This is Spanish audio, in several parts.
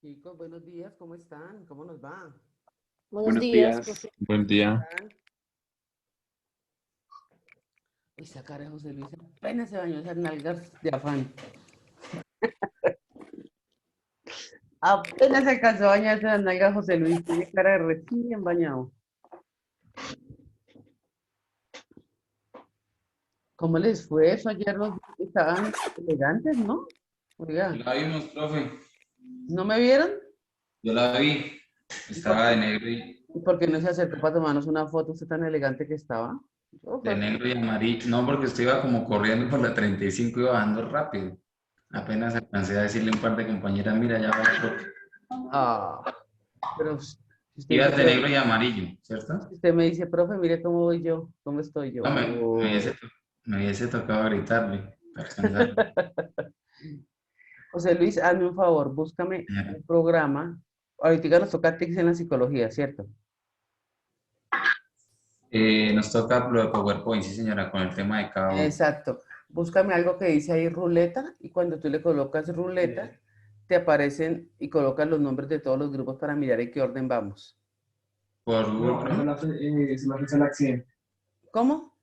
Chicos, buenos días, ¿cómo están? ¿Cómo nos va? Buenos Buenos días, días, profe. buen ¿Cómo día. están? Esa cara de José Luis apenas se bañó esas nalgas de afán. Apenas se alcanzó a bañarse las nalgas José Luis. Tiene cara de recién bañado. ¿Cómo les fue eso ayer? Los estaban elegantes, ¿no? Oiga, La vimos, profe. ¿no me vieron? Yo la vi. ¿Y por Estaba qué, de negro y, y por qué no se acercó para tomarnos una foto? Usted tan elegante que estaba. Yo, de pues, negro y amarillo. No, porque usted iba como corriendo por la 35 y iba bajando rápido. Apenas alcancé a decirle a un par de compañeras, mira, ya va el profe. ah, pero si usted dice, Ibas de negro y amarillo, ¿cierto? si usted me dice, profe, mire cómo voy yo, cómo estoy yo. No, Oh. me hubiese tocado gritarle para alcanzar. José Luis, hazme un favor, búscame un programa. Ahorita nos toca TICS en la psicología, ¿cierto? Nos toca lo de PowerPoint, sí señora, con el tema de cada uno. Exacto. Búscame algo que dice ahí ruleta y cuando tú le colocas ruleta, te aparecen y colocas los nombres de todos los grupos para mirar en qué orden vamos. Por Google, No, profe. es la fecha del accidente. ¿Cómo?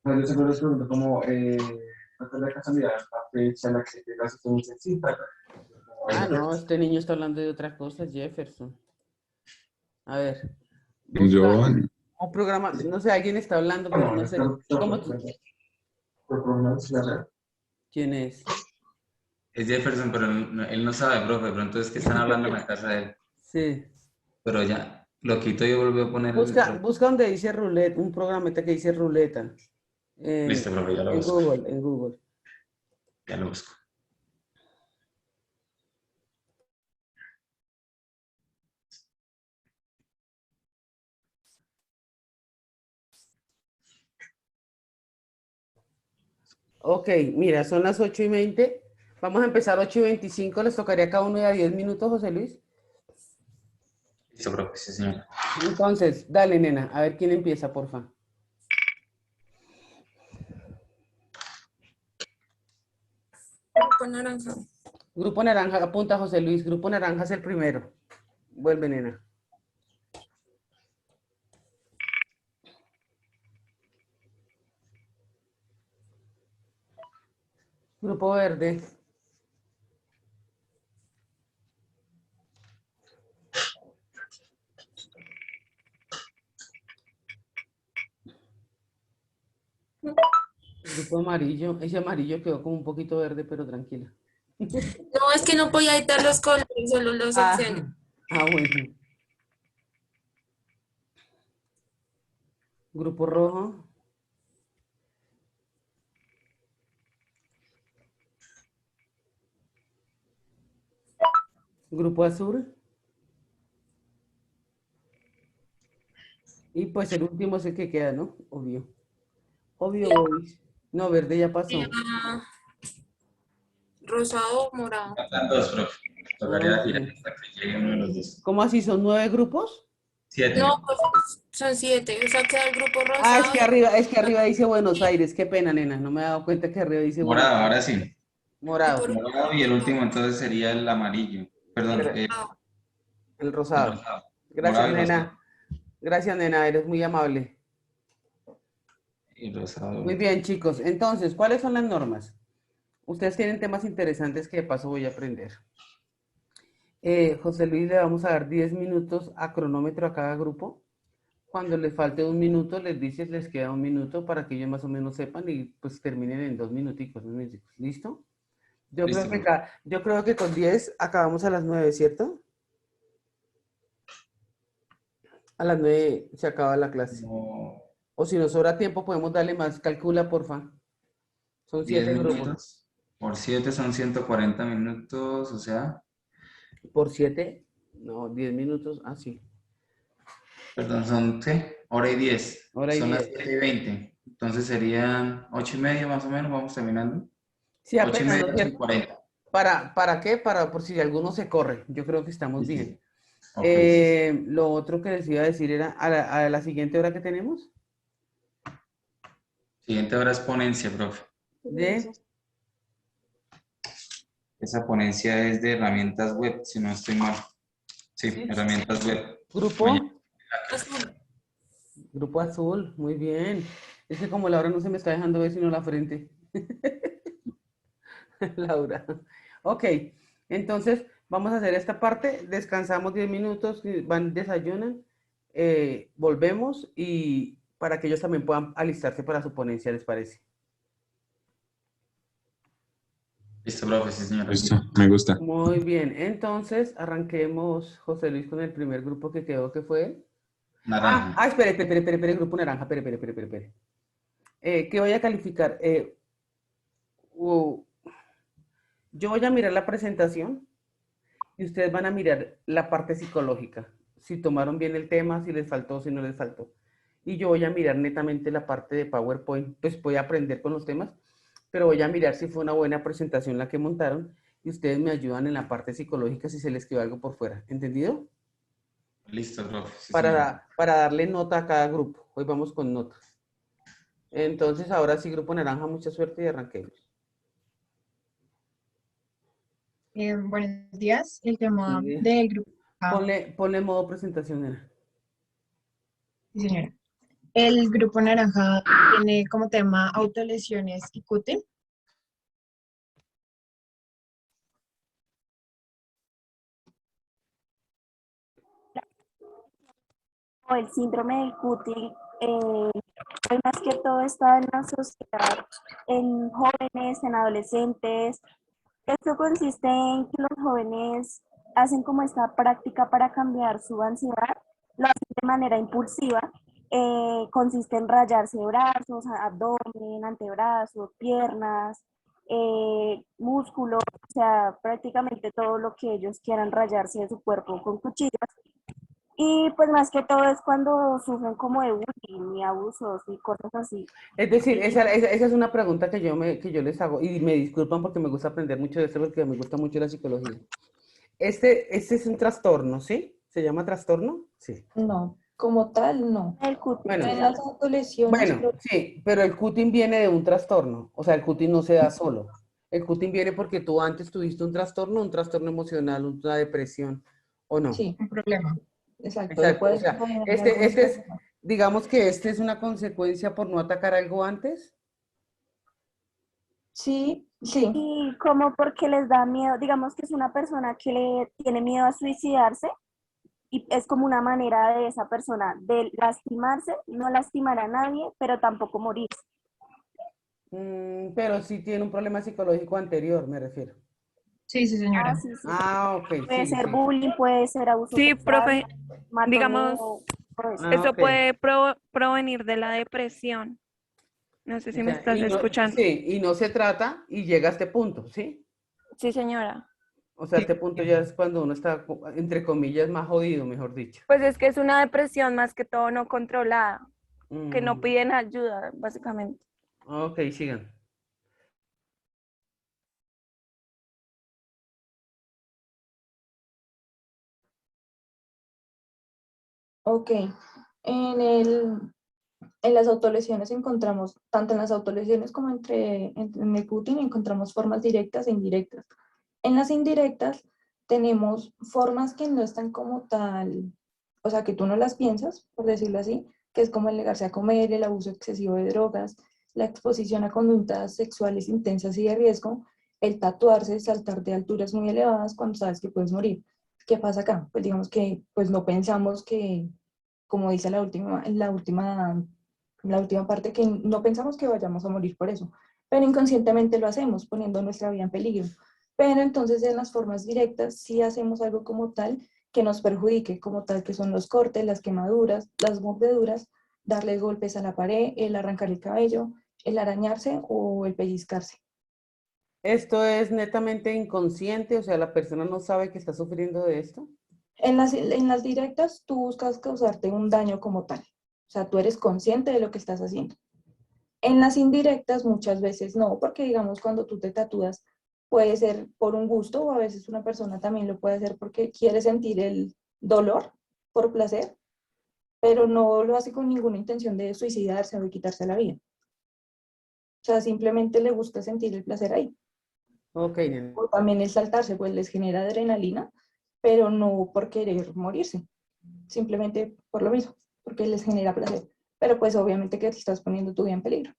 No, yo siempre les pregunto como, ¿cuál es la casualidad? La fecha, el accidente, la asistencia, sí, Ah, no, este niño está hablando de otra cosa, Jefferson. A ver, busca Yo, un programa, no sé, alguien está hablando, pero no sé cómo, por problemas, ¿verdad? quién es. Es Jefferson, pero él no sabe, profe. De pronto es que están hablando en la casa de él. Sí. Pero ya, lo quito y volví a poner el Busca, busca donde dice ruleta, un programita que dice ruleta. Listo, profe, ya lo En busco. Google, en Google. Ya lo busco. Ok, mira, son las 8:20. Vamos a empezar 8:25. Les tocaría cada uno de a 10 minutos, José Luis. Listo, profe, sí, señor. Entonces, dale, nena, a ver quién empieza, porfa. Grupo naranja. Grupo Naranja, apunta José Luis. Grupo Naranja es el primero. Vuelve, nena. Grupo Verde. Grupo Amarillo. Ese amarillo quedó como un poquito verde, pero tranquila. No, es que no podía editar los colores, solo las opciones. Bueno. Grupo Rojo. Grupo Azul. Y pues el último es el que queda, ¿no? Obvio. Obvio, Boris. No, verde ya pasó. Ah, rosado o morado. Faltan dos, profe. Ah, Tocaría tirar sí. hasta que llegue uno de los dos. ¿Cómo así? ¿Son 9 grupos? No, 7. pues son 7. O sea, queda el grupo Ah, rosado. es que arriba dice Buenos Aires. Qué pena, nena. No me he dado cuenta que arriba dice Buenos Morado, Aires. ahora sí. ¿Y Morado. por qué? Morado y el último entonces sería el amarillo. Perdón, Espera, el el rosado. rosado. Gracias, Morado y rosado. nena. Gracias, nena. Eres muy amable. Y Muy rosado. bien, chicos. Entonces, ¿cuáles son las normas? Ustedes tienen temas interesantes que de paso voy a aprender. José Luis, le vamos a dar 10 minutos a cronómetro a cada grupo. Cuando les falte un minuto, les dices, les queda un minuto para que ellos más o menos sepan y pues terminen en 2 minuticos, 2 minuticos. ¿Listo? Listo, profe. Yo creo que con 10 acabamos a las 9, ¿cierto? A las 9 se acaba la clase. Como O si nos sobra tiempo, podemos darle más. Calcula, porfa. Son 10 7 grupos. minutos. Por 7 son 140 minutos, o sea, ¿Por 7? No, 10 minutos. Ah, sí. perdón, son, ¿qué? Hora y 10. Hora y Son las 10. 7:20. Entonces serían 8:30 más o menos, vamos terminando. Sí, Ocho y apenas, ¿no es media, cierto? 8:40. ¿Para qué? Para por si alguno se corre. Yo creo que estamos Listo. bien. Ok, sí, sí. Lo otro que les iba a decir era a la siguiente hora que tenemos Siguiente hora es ponencia, profe. de Esa ponencia es de herramientas web, si no estoy mal. Sí, Sí. herramientas web. Grupo, Azul. grupo azul, muy bien. Es que como Laura no se me está dejando ver sino la frente. Laura. Ok, entonces vamos a hacer esta parte, descansamos 10 minutos, van, desayunan, volvemos y para que ellos también puedan alistarse para su ponencia, ¿les parece? Listo, profe, sí, señora. Listo, me gusta. Muy bien, entonces arranquemos, José Luis, con el primer grupo que quedó, que fue. Naranja. Espere, grupo naranja, espere. ¿Qué voy a calificar? Uh, yo voy a mirar la presentación y ustedes van a mirar la parte psicológica, si tomaron bien el tema, si les faltó, si no les faltó. Y yo voy a mirar netamente la parte de PowerPoint, pues voy a aprender con los temas, pero voy a mirar si fue una buena presentación la que montaron y ustedes me ayudan en la parte psicológica si se les quedó algo por fuera. ¿Entendido? Listo, profe, sí, señora. Para darle nota a cada grupo. Hoy vamos con notas. Entonces, ahora sí, grupo naranja, mucha suerte y arranquemos. Buenos días. El tema Sí. del grupo. Ponle modo presentación, nena. Sí, señora. El grupo naranja tiene como tema autolesiones y cutting. O el síndrome del cutis, pues más que todo está en la sociedad, en jóvenes, en adolescentes. Esto consiste en que los jóvenes hacen como esta práctica para cambiar su ansiedad, lo hacen de manera impulsiva, consiste en rayarse brazos, abdomen, antebrazos, piernas, músculos, o sea, prácticamente todo lo que ellos quieran rayarse de su cuerpo con cuchillas. Y pues más que todo es cuando sufren como de bullying y abusos y cosas así. Es decir, esa es una pregunta que yo les hago y me disculpan porque me gusta aprender mucho de esto porque me gusta mucho la psicología. Este es un trastorno, ¿sí? ¿Se llama trastorno? Sí. No, como tal, no. El cutis Bueno, se En las llama. autolesiones, Bueno, sí, pero el cutting viene de un trastorno, o sea, el cutting no se da solo. El cutting viene porque tú antes tuviste un trastorno emocional, una depresión, ¿o no? sí, Un problema. exacto, lo Exacto, o puedes sea, poner de algo este es, emocional. digamos que este es una consecuencia por no atacar algo antes. Sí, sí, Y como porque les da miedo, digamos que es una persona que le tiene miedo a suicidarse y es como una manera de esa persona de lastimarse, no lastimar a nadie, pero tampoco morirse. Pero sí tiene un problema psicológico anterior, me refiero. Sí, sí, Ah, señora. sí, sí. Ah, ok, Puede sí, ser sí. bullying, puede ser abuso Sí, sexual, profe, digamos, matoneo, todo eso. Ah, eso ok. puede provenir de la depresión. No sé O si me sea, estás escuchando. sí, y no se trata y llega a este punto, ¿sí? Sí, señora. O sea, Sí. este punto ya es cuando uno está, entre comillas, más jodido, mejor dicho. Pues es que es una depresión más que todo no controlada, que no Mm, piden ayuda, básicamente. ok, sigan. ok. En el, en las autolesiones encontramos, tanto en las autolesiones como en el cutting, encontramos formas directas e indirectas. En las indirectas tenemos formas que no están como tal, o sea, que tú no las piensas, por decirlo así, que es como el negarse a comer, el abuso excesivo de drogas, la exposición a conductas sexuales intensas y de riesgo, el tatuarse, saltar de alturas muy elevadas cuando sabes que puedes morir. ¿Qué pasa acá? Pues digamos que pues no pensamos que, como dice la última parte, que no pensamos que vayamos a morir por eso, pero inconscientemente lo hacemos, poniendo nuestra vida en peligro. Pero entonces en las formas directas sí hacemos algo como tal que nos perjudique, como tal que son los cortes, las quemaduras, las mordeduras, darle golpes a la pared, el arrancar el cabello, el arañarse o el pellizcarse. ¿Esto es netamente inconsciente? O sea, la persona no sabe que está sufriendo de esto. En las directas tú buscas causarte un daño como tal, o sea, tú eres consciente de lo que estás haciendo. En las indirectas muchas veces no, porque digamos cuando tú te tatúas puede ser por un gusto o a veces una persona también lo puede hacer porque quiere sentir el dolor por placer, pero no lo hace con ninguna intención de suicidarse o de quitarse la vida. O sea, simplemente le gusta sentir el placer ahí. Ok, nena. O también el saltarse, pues les genera adrenalina, pero no por querer morirse, simplemente por lo mismo, porque les genera placer. Pero pues obviamente que te estás poniendo tu vida en peligro.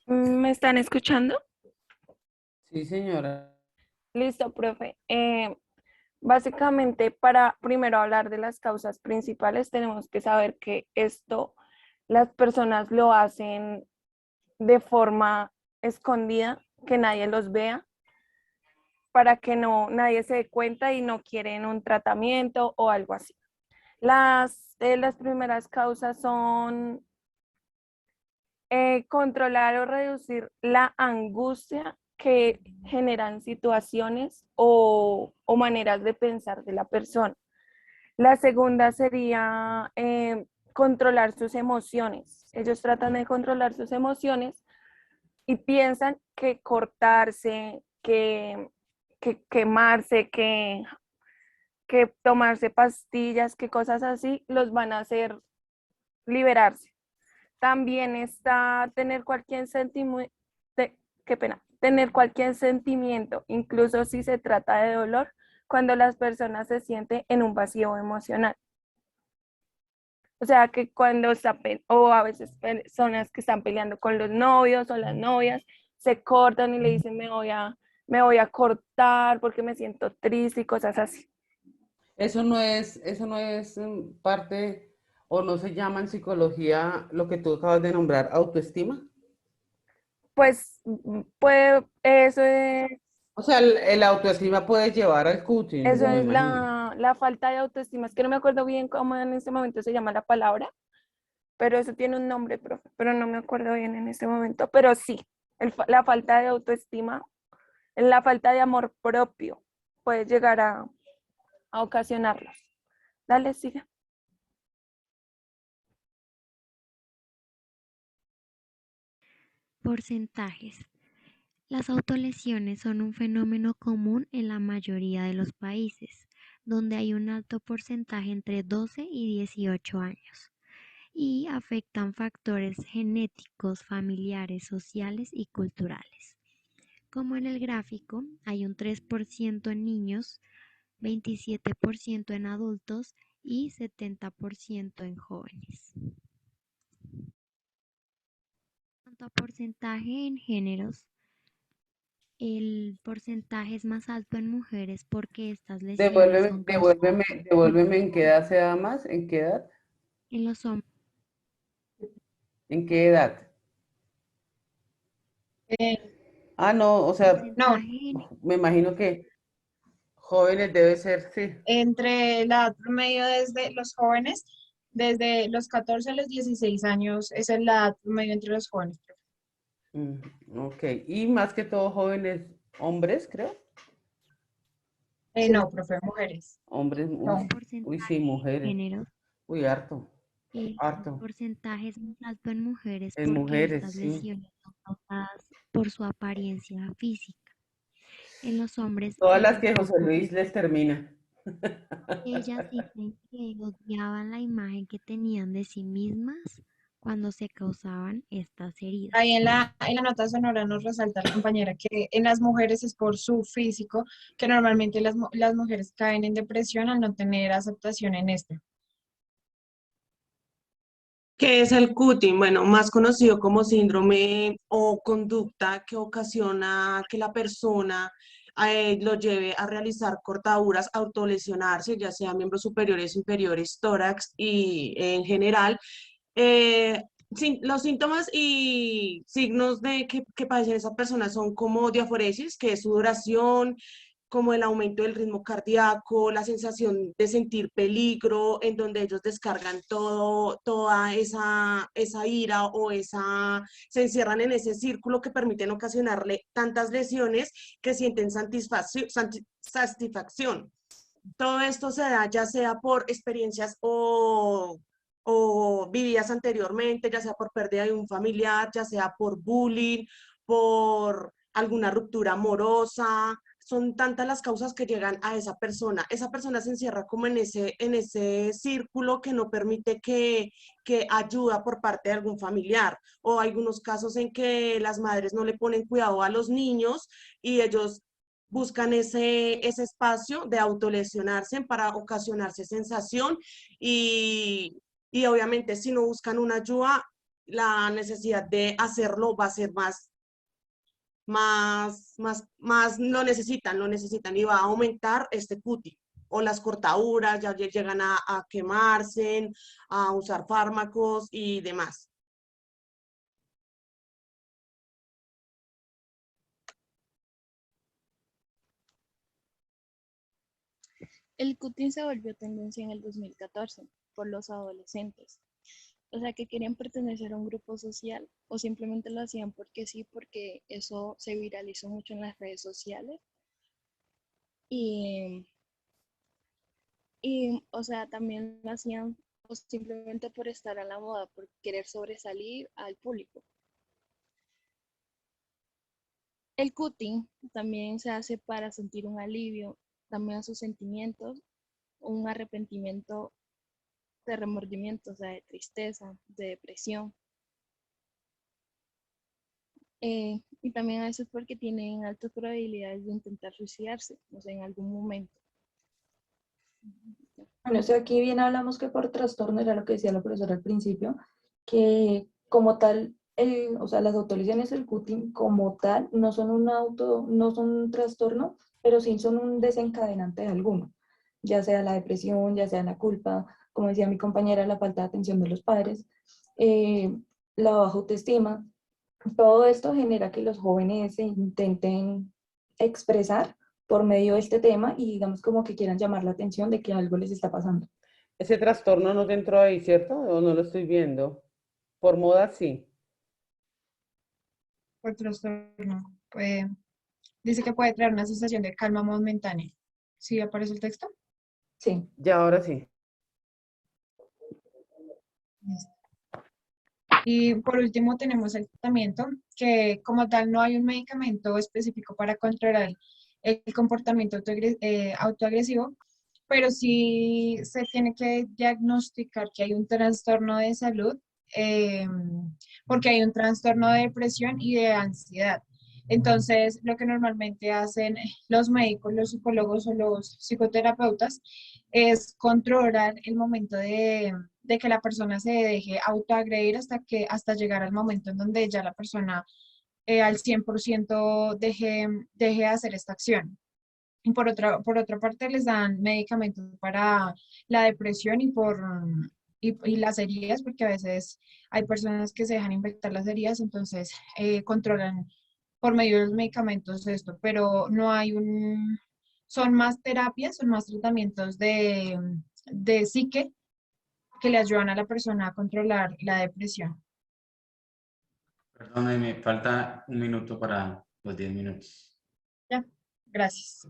¿Me están escuchando? Sí, señora. Listo, profe. Básicamente, para primero hablar de las causas principales, tenemos que saber que esto las personas lo hacen de forma escondida, que nadie los vea, para que no nadie se dé cuenta y no quieren un tratamiento o algo así. Las primeras causas son controlar o reducir la angustia que generan situaciones o maneras de pensar de la persona. La segunda sería controlar sus emociones. Ellos tratan de controlar sus emociones y piensan que cortarse, que quemarse, que tomarse pastillas, que cosas así, los van a hacer liberarse. También está tener cualquier sentimiento, qué pena, tener cualquier sentimiento, incluso si se trata de dolor, cuando las personas se sienten en un vacío emocional. O sea, que cuando está, o a veces personas que están peleando con los novios o las novias, se cortan y le dicen me voy a cortar porque me siento triste y cosas así. Eso no es parte, o no se llama en psicología lo que tú acabas de nombrar, autoestima. Pues puede, O sea, el autoestima puede llevar al cutting, eso me es imagino. la falta de autoestima. Es que no me acuerdo bien cómo en este momento se llama la palabra, pero eso tiene un nombre, profe, pero no me acuerdo bien en este momento. Pero sí, la falta de autoestima, la falta de amor propio puede llegar a ocasionarlos. Dale, sigue. Porcentajes. Las autolesiones son un fenómeno común en la mayoría de los países, donde hay un alto porcentaje entre 12 y 18 años, y afectan factores genéticos, familiares, sociales y culturales. Como en el gráfico, hay un 3% en niños, 27% en adultos y 70% en jóvenes. En cuanto a porcentaje en géneros, el porcentaje es más alto en mujeres porque estas lesiones son causadas Devuélveme en qué edad se da más, en qué edad, en los hombres. en qué edad. Ah, no, o sea, No, Porcentaje en me imagino que jóvenes debe ser, sí. entre la edad promedio desde los jóvenes, desde los 14 a los 16 años, esa es la edad promedio entre los jóvenes. Ok, y más que todo jóvenes hombres, creo. No, profe, mujeres. Hombres, No. uy, sí, porcentaje en mujeres. géneros, Uy, harto, el harto. porcentaje es más alto en mujeres En porque mujeres, estas sí. lesiones son causadas por su apariencia física. En los hombres, Todas es las un que José poco Luis les termina. ellas dicen que odiaban la imagen que tenían de sí mismas cuando se causaban estas heridas. Ahí en la nota sonora nos resalta la compañera que en las mujeres es por su físico, que normalmente las mujeres caen en depresión al no tener aceptación en este. ¿Qué es el cutting? Bueno, más conocido como síndrome o conducta que ocasiona que la persona lo lleve a realizar cortaduras, autolesionarse, ya sea miembros superiores, inferiores, tórax y en general. Eh, los síntomas y signos de que padecen esas personas son como diaforesis, que es sudoración, como el aumento del ritmo cardíaco, la sensación de sentir peligro, en donde ellos descargan toda esa ira o se encierran en ese círculo que permiten ocasionarle tantas lesiones que sienten satisfacción. Todo esto se da ya sea por experiencias o vividas anteriormente, ya sea por pérdida de un familiar, ya sea por bullying, por alguna ruptura amorosa, son tantas las causas que llegan a esa persona. Esa persona se encierra como en ese círculo que no permite que ayuda por parte de algún familiar. O hay algunos casos en que las madres no le ponen cuidado a los niños y ellos buscan ese espacio de autolesionarse para ocasionarse sensación y obviamente si no buscan una ayuda, la necesidad de hacerlo va a ser más lo necesitan y va a aumentar este cuti o las cortaduras, ya llegan a quemarse, a usar fármacos y demás. El cutting se volvió tendencia en el 2014 por los adolescentes. O sea, que querían pertenecer a un grupo social o simplemente lo hacían porque sí, porque eso se viralizó mucho en las redes sociales. Y, o sea, también lo hacían pues, simplemente por estar a la moda, por querer sobresalir al público. El cutting también se hace para sentir un alivio también a sus sentimientos, un arrepentimiento de remordimiento, o sea, de tristeza, de depresión. Y también a veces porque tienen altas probabilidades de intentar suicidarse, o sea, en algún momento. Bueno, o sea, aquí bien hablamos que por trastorno era lo que decía la profesora al principio, que como tal, o sea, las autolesiones del cutting como tal no son no son un trastorno, pero sí son un desencadenante de alguno, ya sea la depresión, ya sea la culpa, como decía mi compañera, la falta de atención de los padres, la baja autoestima. Todo esto genera que los jóvenes se intenten expresar por medio de este tema y digamos como que quieran llamar la atención de que algo les está pasando. Ese trastorno no te entró ahí, ¿cierto? ¿O no lo estoy viendo? Por moda, sí. Por trastorno. Dice que puede traer una sensación de calma momentánea. ¿Sí aparece el texto? Sí. Ya, ahora sí. Y por último tenemos el tratamiento, que como tal no hay un medicamento específico para controlar el comportamiento autoagresivo, pero sí se tiene que diagnosticar que hay un trastorno de salud, porque hay un trastorno de depresión y de ansiedad. Entonces, lo que normalmente hacen los médicos, los psicólogos o los psicoterapeutas es controlar el momento de que la persona se deje autoagredir hasta llegar al momento en donde ya la persona al 100% deje de hacer esta acción. Y por otra parte, les dan medicamentos para la depresión y las heridas, porque a veces hay personas que se dejan infectar las heridas, entonces controlan por medio de los medicamentos esto, pero no hay son más terapias, son más tratamientos de psique que le ayudan a la persona a controlar la depresión. Perdón, me falta un minuto para los 10 minutos. Ya, gracias.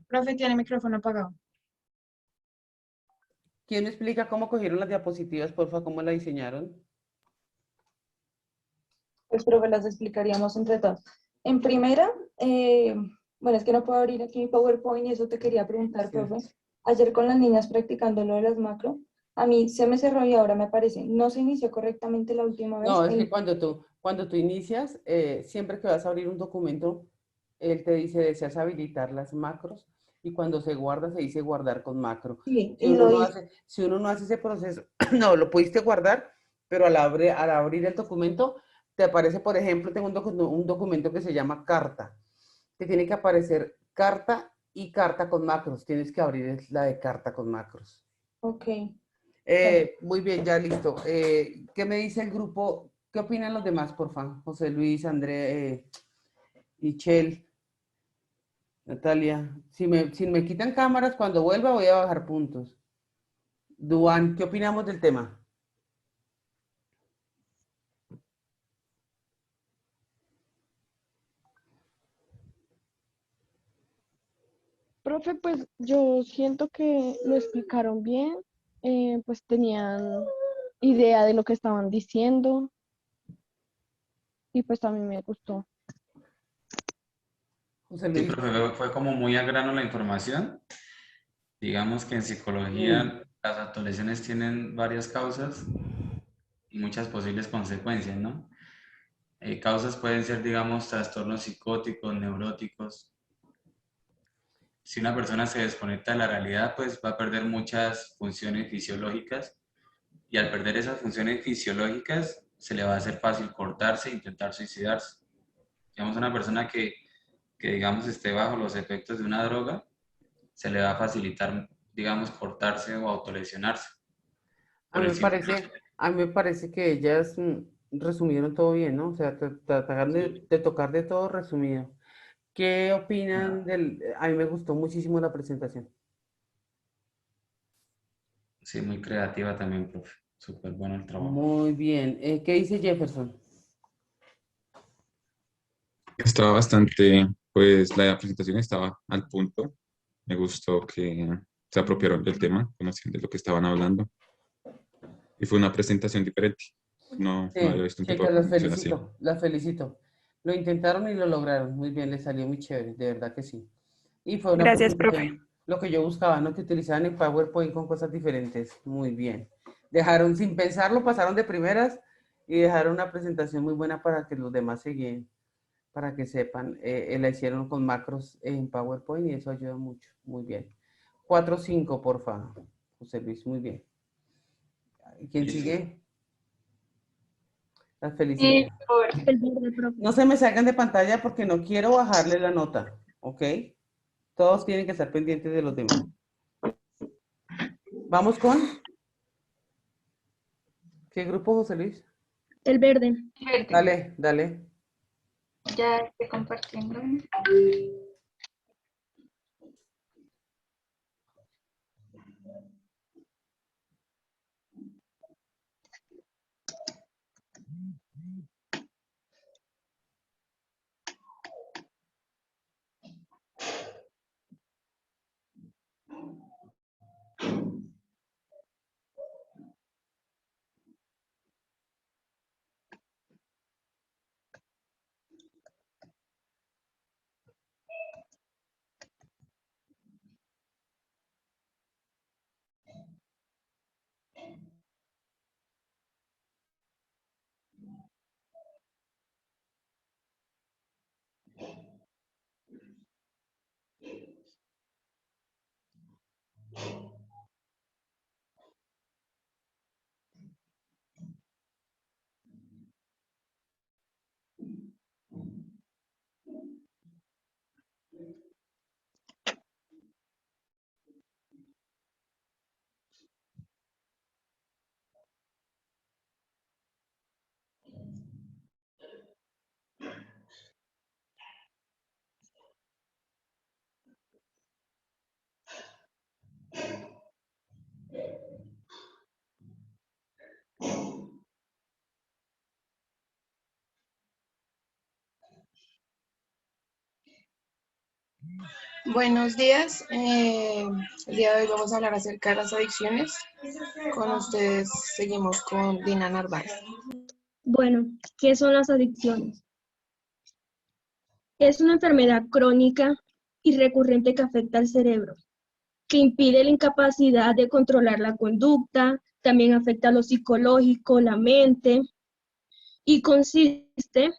Profe, tiene el micrófono apagado. ¿Quién me explica cómo cogieron las diapositivas, porfa, cómo la diseñaron? Pues profe, las explicaríamos entre todos. En primera, bueno, es que no puedo abrir aquí mi PowerPoint y eso te quería preguntar, profe. Ayer con las niñas practicando lo de las macro, a mí se me cerró y ahora me aparece. No se inició correctamente la última vez. No, es que cuando tú inicias, siempre que vas a abrir un documento, él te dice deseas habilitar las macros y cuando se guarda se dice guardar con macro. Sí, Si uno no hace ese proceso, no, lo pudiste guardar, pero al abrir el documento, te aparece, por ejemplo, tengo un documento que se llama carta. Te tiene que aparecer carta y carta con macros. Tienes que abrir la de carta con macros. Ok. Muy bien, ya listo. ¿Qué me dice el grupo? ¿Qué opinan los demás, por favor? José Luis, André, Michelle, Natalia. Si me quitan cámaras, cuando vuelva voy a bajar puntos. Duan, ¿qué opinamos del tema? Profe, pues yo siento que lo explicaron bien, pues tenían idea de lo que estaban diciendo. y pues también me gustó. José Sí, Luis. profe, fue como muy a grano la información. Digamos que en psicología las autolesiones tienen varias causas y muchas posibles consecuencias, ¿no? Causas pueden ser, digamos, trastornos psicóticos, neuróticos. Si una persona se desconecta de la realidad, pues va a perder muchas funciones fisiológicas y al perder esas funciones fisiológicas se le va a hacer fácil cortarse e intentar suicidarse. Digamos, una persona que digamos esté bajo los efectos de una droga, se le va a facilitar, digamos, cortarse o autolesionarse. A Por mí el me simple parece, a mí me parece que ellas resumieron todo bien, ¿no? O sea, trataron de tocar de todo resumido. ¿Qué opinan del...? A mí me gustó muchísimo la presentación. Sí, muy creativa también, profe. Súper bueno el trabajo. Muy bien. ¿Qué dice Jefferson? Estaba bastante, pues la presentación estaba al punto. Me gustó que se apropiaron del tema, conocían de lo que estaban hablando. Y fue una presentación diferente. No había Sí, visto un tipo de chicas, las presentación así. felicito, las felicito. Lo intentaron y lo lograron. Muy bien, les salió muy chévere, de verdad que sí. Y fue una Gracias, profe. presentación, lo que yo buscaba, ¿no? Que utilizaban en PowerPoint con cosas diferentes. Muy bien. Dejaron, sin pensarlo, pasaron de primeras y dejaron una presentación muy buena para que los demás seguían, para que sepan. La hicieron con macros en PowerPoint y eso ayuda mucho. Muy bien. 4-5, porfa, José Luis, muy bien. ¿Quién sigue? Las felicito. El verde, profe. No se me salgan de pantalla porque no quiero bajarle la nota, ¿ok? Todos tienen que estar pendientes de los demás. Vamos con... ¿Qué grupo, José Luis? El verde. Dale, dale. Ya estoy compartiendo. Buenos días. El día de hoy vamos a hablar acerca de las adicciones. Con ustedes seguimos con Dina Narváez. Bueno, ¿qué son las adicciones? Es una enfermedad crónica y recurrente que afecta al cerebro, que impide la incapacidad de controlar la conducta, también afecta a lo psicológico, la mente, y consiste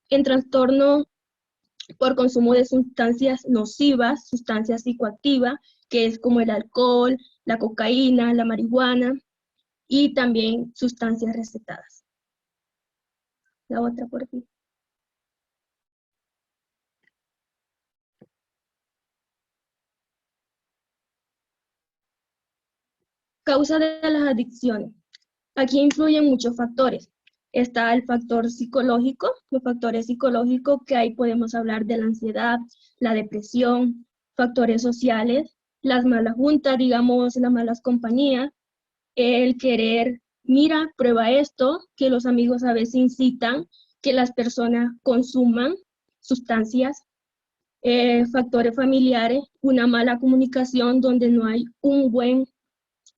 en trastorno por consumo de sustancias nocivas, sustancias psicoactivas, que es como el alcohol, la cocaína, la marihuana, y también sustancias recetadas. La otra, por fin. Causa de las adicciones. Aquí influyen muchos factores. Está el factor psicológico, los factores psicológicos que ahí podemos hablar de la ansiedad, la depresión, factores sociales, las malas juntas, digamos, las malas compañías, el querer, mira, prueba esto, que los amigos a veces incitan que las personas consuman sustancias, factores familiares, una mala comunicación donde no hay un buen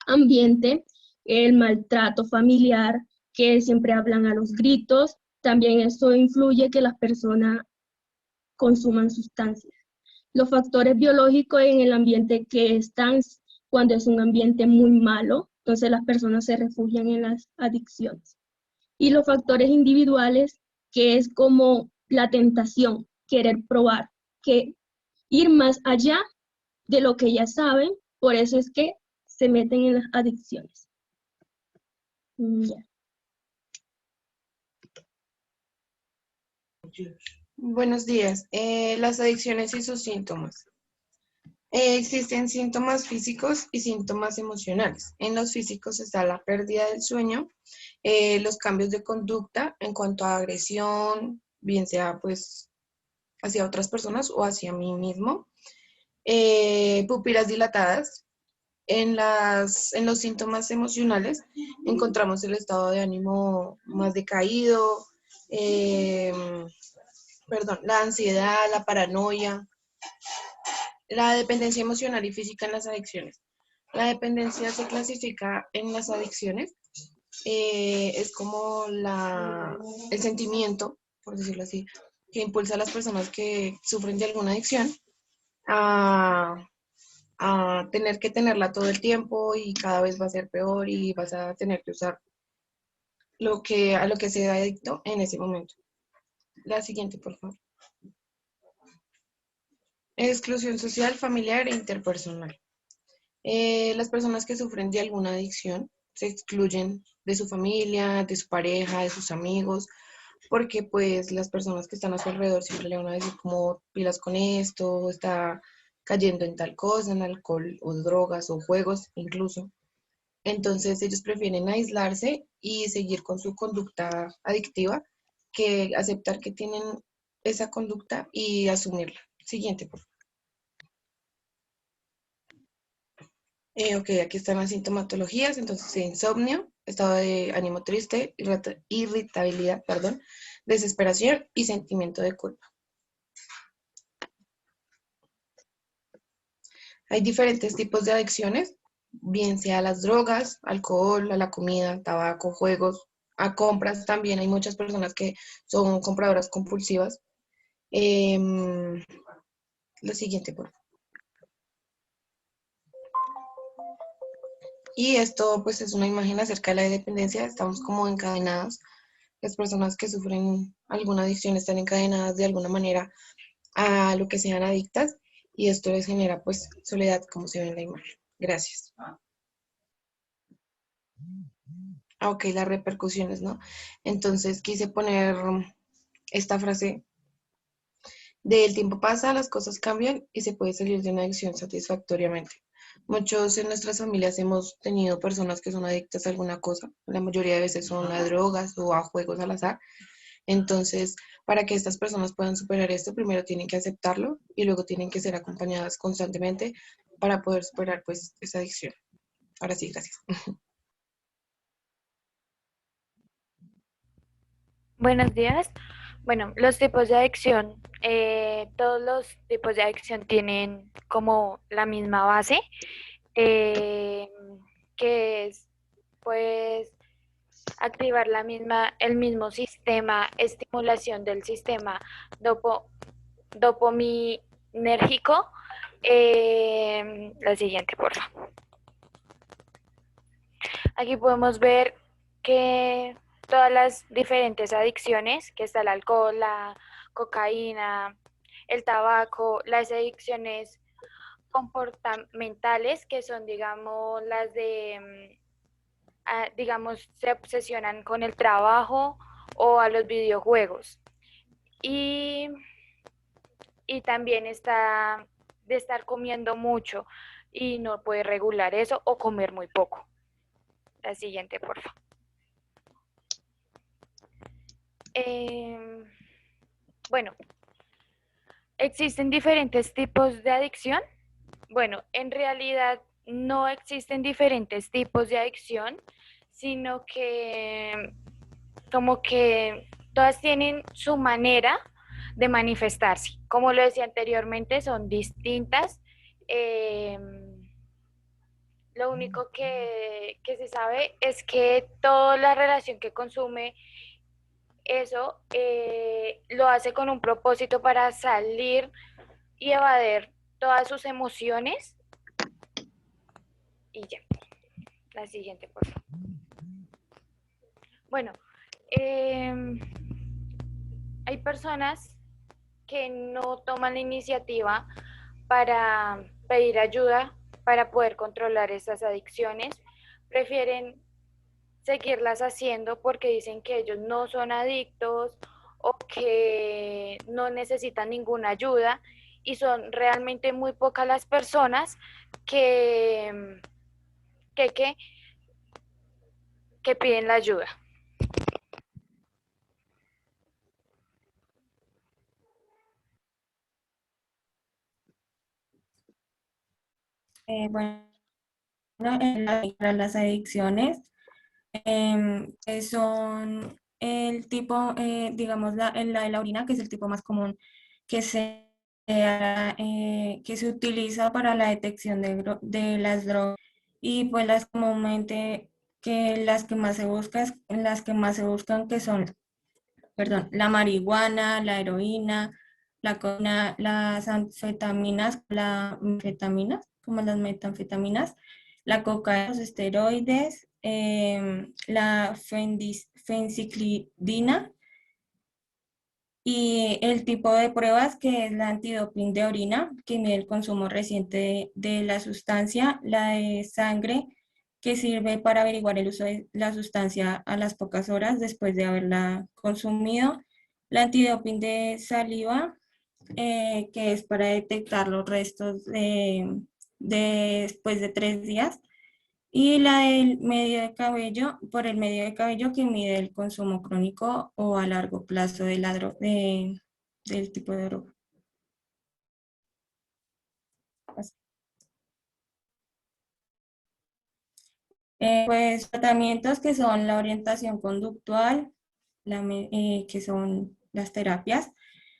ambiente, el maltrato familiar, que siempre hablan a los gritos, También eso influye que las personas consuman sustancias. Los factores biológicos en el ambiente que están, cuando es un ambiente muy malo, entonces las personas se refugian en las adicciones. Y los factores individuales, que es como la tentación, querer probar, que ir más allá de lo que ya saben, por eso es que se meten en las adicciones. Ya. Buenos días. Las adicciones y sus síntomas. Existen síntomas físicos y síntomas emocionales. En los físicos está la pérdida del sueño, los cambios de conducta en cuanto a agresión, bien sea pues hacia otras personas o hacia mí mismo, pupilas dilatadas. En los síntomas emocionales encontramos el estado de ánimo más decaído, la ansiedad, la paranoia, la dependencia emocional y física en las adicciones. La dependencia se clasifica en las adicciones, es como el sentimiento, por decirlo así, que impulsa a las personas que sufren de alguna adicción a tener que tenerla todo el tiempo y cada vez va a ser peor y vas a tener que usar a lo que sea adicto en ese momento. La siguiente, por favor. Exclusión social, familiar e interpersonal. Las personas que sufren de alguna adicción se excluyen de su familia, de su pareja, de sus amigos, porque pues las personas que están a su alrededor siempre le van a decir como pilas con esto, está cayendo en tal cosa, en alcohol o drogas o juegos incluso. Entonces ellos prefieren aislarse y seguir con su conducta adictiva que aceptar que tienen esa conducta y asumirla. Siguiente, por favor. Ok, aquí están las sintomatologías. Entonces, insomnio, estado de ánimo triste, irritabilidad, perdón, desesperación y sentimiento de culpa. Hay diferentes tipos de adicciones, bien sea a las drogas, alcohol, a la comida, tabaco, juegos, a compras también. Hay muchas personas que son compradoras compulsivas. Lo siguiente, por favor. Y esto pues es una imagen acerca de la dependencia. Estamos como encadenadas. Las personas que sufren alguna adicción están encadenadas de alguna manera a lo que sean adictas y esto les genera pues soledad, como se ve en la imagen. Gracias. Ok, las repercusiones, ¿no? Entonces quise poner esta frase de el tiempo pasa, las cosas cambian y se puede salir de una adicción satisfactoriamente. Muchos en nuestras familias hemos tenido personas que son adictas a alguna cosa, la mayoría de veces son a drogas o a juegos al azar. Entonces, para que estas personas puedan superar esto, primero tienen que aceptarlo y luego tienen que ser acompañadas constantemente para poder superar pues esa adicción. Ahora sí, gracias. Buenos días. Bueno, los tipos de adicción, todos los tipos de adicción tienen como la misma base, eh, que es pues activar el mismo sistema, estimulación del sistema dopaminérgico. La siguiente, por favor. Aquí podemos ver que todas las diferentes adicciones, que está el alcohol, la cocaína, el tabaco, las adicciones comportamentales, que son, digamos, las de, digamos, se obsesionan con el trabajo o a los videojuegos. Y también está de estar comiendo mucho y no puede regular eso o comer muy poco. La siguiente, por favor. Bueno, ¿existen diferentes tipos de adicción? Bueno, en realidad no existen diferentes tipos de adicción, sino que como que todas tienen su manera de manifestarse. Como lo decía anteriormente, son distintas. Lo único que se sabe es que toda la relación que consume eso lo hace con un propósito para salir y evadir todas sus emociones. Y ya. La siguiente, por favor. Bueno, hay personas que no toman la iniciativa para pedir ayuda para poder controlar esas adicciones. Prefieren seguirlas haciendo porque dicen que ellos no son adictos o que no necesitan ninguna ayuda, y son realmente muy pocas las personas que, que, que, que piden la ayuda. Bueno, para las adicciones, que son el tipo, digamos, la de la orina, que es el tipo más común que se utiliza para la detección de las drogas, y pues las comúnmente las que más se buscan, que son, perdón, la marihuana, la heroína, la cocaína, las anfetaminas, como las metanfetaminas, la cocaína, los esteroides, la fenciclidina, y el tipo de pruebas, que es la antidoping de orina, que mide el consumo reciente de la sustancia; la de sangre, que sirve para averiguar el uso de la sustancia a las pocas horas después de haberla consumido; la antidoping de saliva, que es para detectar los restos después de 3 días; y la del medio de cabello, por el medio de cabello, que mide el consumo crónico o a largo plazo del tipo de droga. Pues tratamientos, que son la orientación conductual, que son las terapias,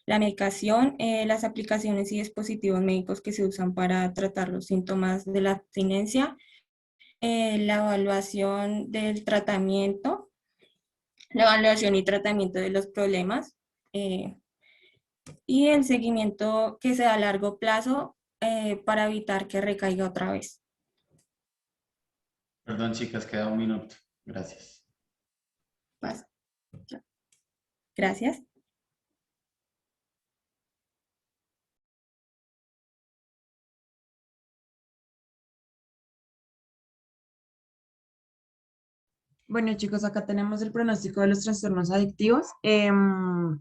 la medicación, las aplicaciones y dispositivos médicos que se usan para tratar los síntomas de la abstinencia, la evaluación del tratamiento, la evaluación y tratamiento de los problemas, y el seguimiento que se da a largo plazo, para evitar que recaiga otra vez. Perdón, chicas, queda 1 minuto. Gracias. Paso. Gracias. Bueno, chicos, acá tenemos el pronóstico de los trastornos adictivos.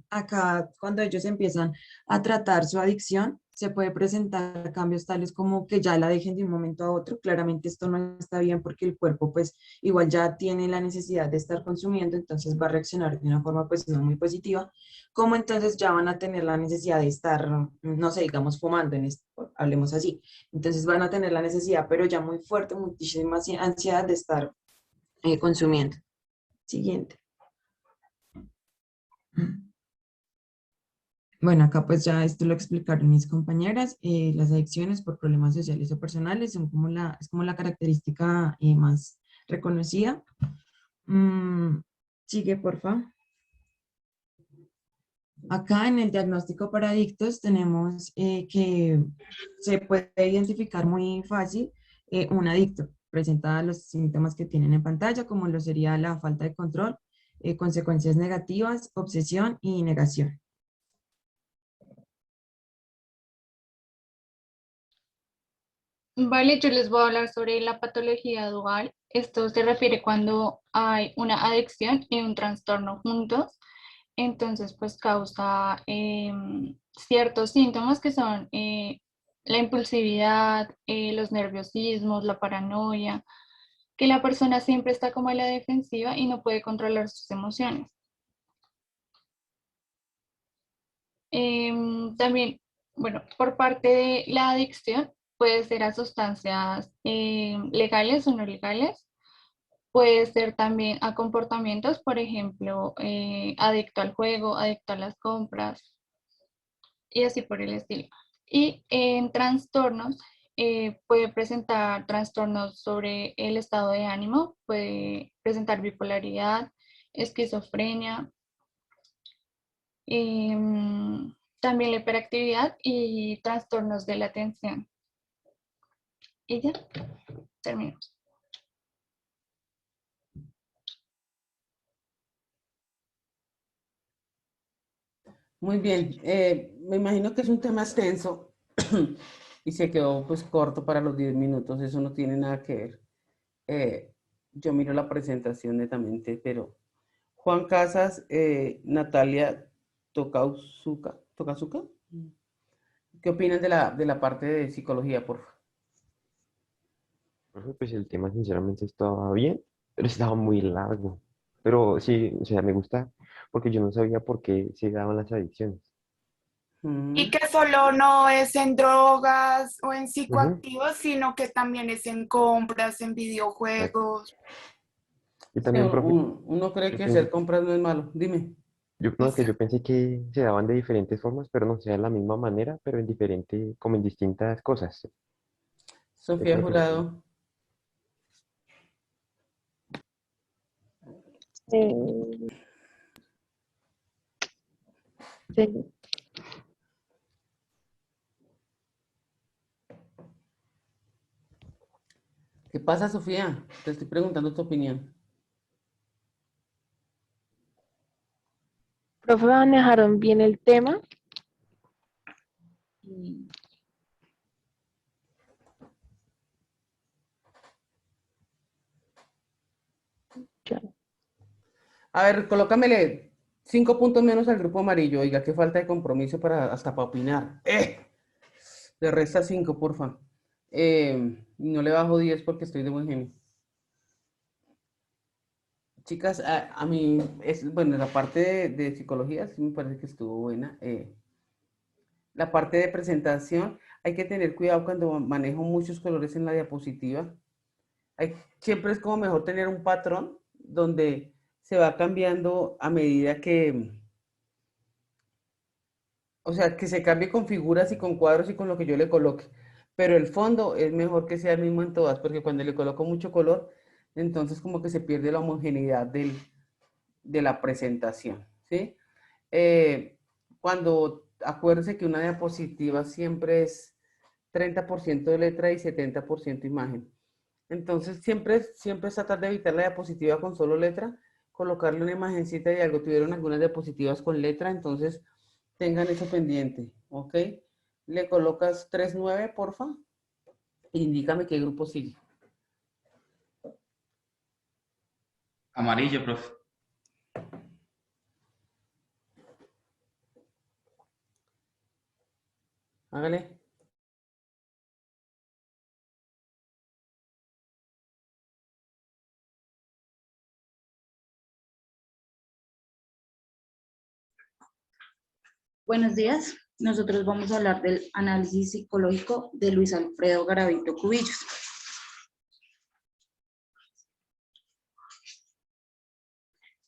Acá, cuando ellos empiezan a tratar su adicción, se puede presentar cambios tales como que ya la dejen de un momento a otro. Claramente esto no está bien porque el cuerpo pues igual ya tiene la necesidad de estar consumiendo, entonces va a reaccionar de una forma pues no muy positiva, como entonces ya van a tener la necesidad de estar, no sé, digamos fumando, hablemos así. Entonces van a tener la necesidad, pero ya muy fuerte, muchísima ansiedad de estar consumiendo. Siguiente. Bueno, acá pues ya esto lo explicaron mis compañeras. Las adicciones por problemas sociales o personales son como es como la característica más reconocida. Sigue, porfa. Acá en el diagnóstico para adictos tenemos que se puede identificar muy fácil un adicto. Presenta los síntomas que tienen en pantalla, como lo sería la falta de control, consecuencias negativas, obsesión y negación. Vale, yo les voy a hablar sobre la patología dual. Esto se refiere cuando hay una adicción y un trastorno juntos. Entonces, pues causa ciertos síntomas que son la impulsividad, los nerviosismos, la paranoia, que la persona siempre está como a la defensiva y no puede controlar sus emociones. También, bueno, por parte de la adicción, puede ser a sustancias legales o no legales, puede ser también a comportamientos, por ejemplo, adicto al juego, adicto a las compras y así por el estilo. Y en trastornos, puede presentar trastornos sobre el estado de ánimo, puede presentar bipolaridad, esquizofrenia, También la hiperactividad y trastornos de la atención. Y ya, termino. Muy bien. Me imagino que es un tema extenso y se quedó pues corto para los 10 minutos. Eso no tiene nada que ver. Yo miro la presentación netamente, pero Juan Casas, Natalia Tokazuka, ¿qué opinan de la parte de psicología, por favor? Profe, pues el tema sinceramente estaba bien, pero estaba muy largo. Pero sí, o sea, me gusta porque yo no sabía por qué se daban las adicciones. Y que solo no es en drogas o en Ujú, psicoactivos, sino que también es en compras, en exacto. videojuegos. Y Sí, también, profe, uno cree yo que hacer pensé, compras no es malo. Dime. no, que yo pensé que se daban de diferentes formas, pero no, sea de la misma manera, pero en diferente, como en distintas cosas. Sofía Creo que no sé. Jurado. Eh, sí. ¿Qué pasa, Sofía? Te estoy preguntando tu opinión. Profe, manejaron bien el tema. Y ya. A ver, colócamele 5 puntos menos al grupo amarillo. Oiga, qué falta de compromiso para hasta para opinar. Le resta 5, porfa. No le bajo 10 porque estoy de buen genio. Chicas, a mí, bueno, la parte de psicología sí me parece que estuvo buena. La parte de presentación, hay que tener cuidado cuando manejo muchos colores en la diapositiva. Siempre es como mejor tener un patrón donde se va cambiando a medida que, o sea, que se cambie con figuras y con cuadros y con lo que yo le coloque. Pero el fondo es mejor que sea el mismo en todas, porque cuando le coloco mucho color, entonces como que se pierde la homogeneidad de la presentación, ¿sí? Eh, Cuando acuérdense que una diapositiva siempre es 30% de letra y 70% imagen. Entonces, siempre es tratar de evitar la diapositiva con solo letra, colocarle una imagencita y algo. Tuvieron algunas diapositivas con letra, entonces tengan eso pendiente, ¿ok? Le colocas 3.9, porfa, e indícame qué grupo sigue. Amarillo, profe. Hágale. Buenos días. Nosotros vamos a hablar del análisis psicológico de Luis Alfredo Garavito Cubillos.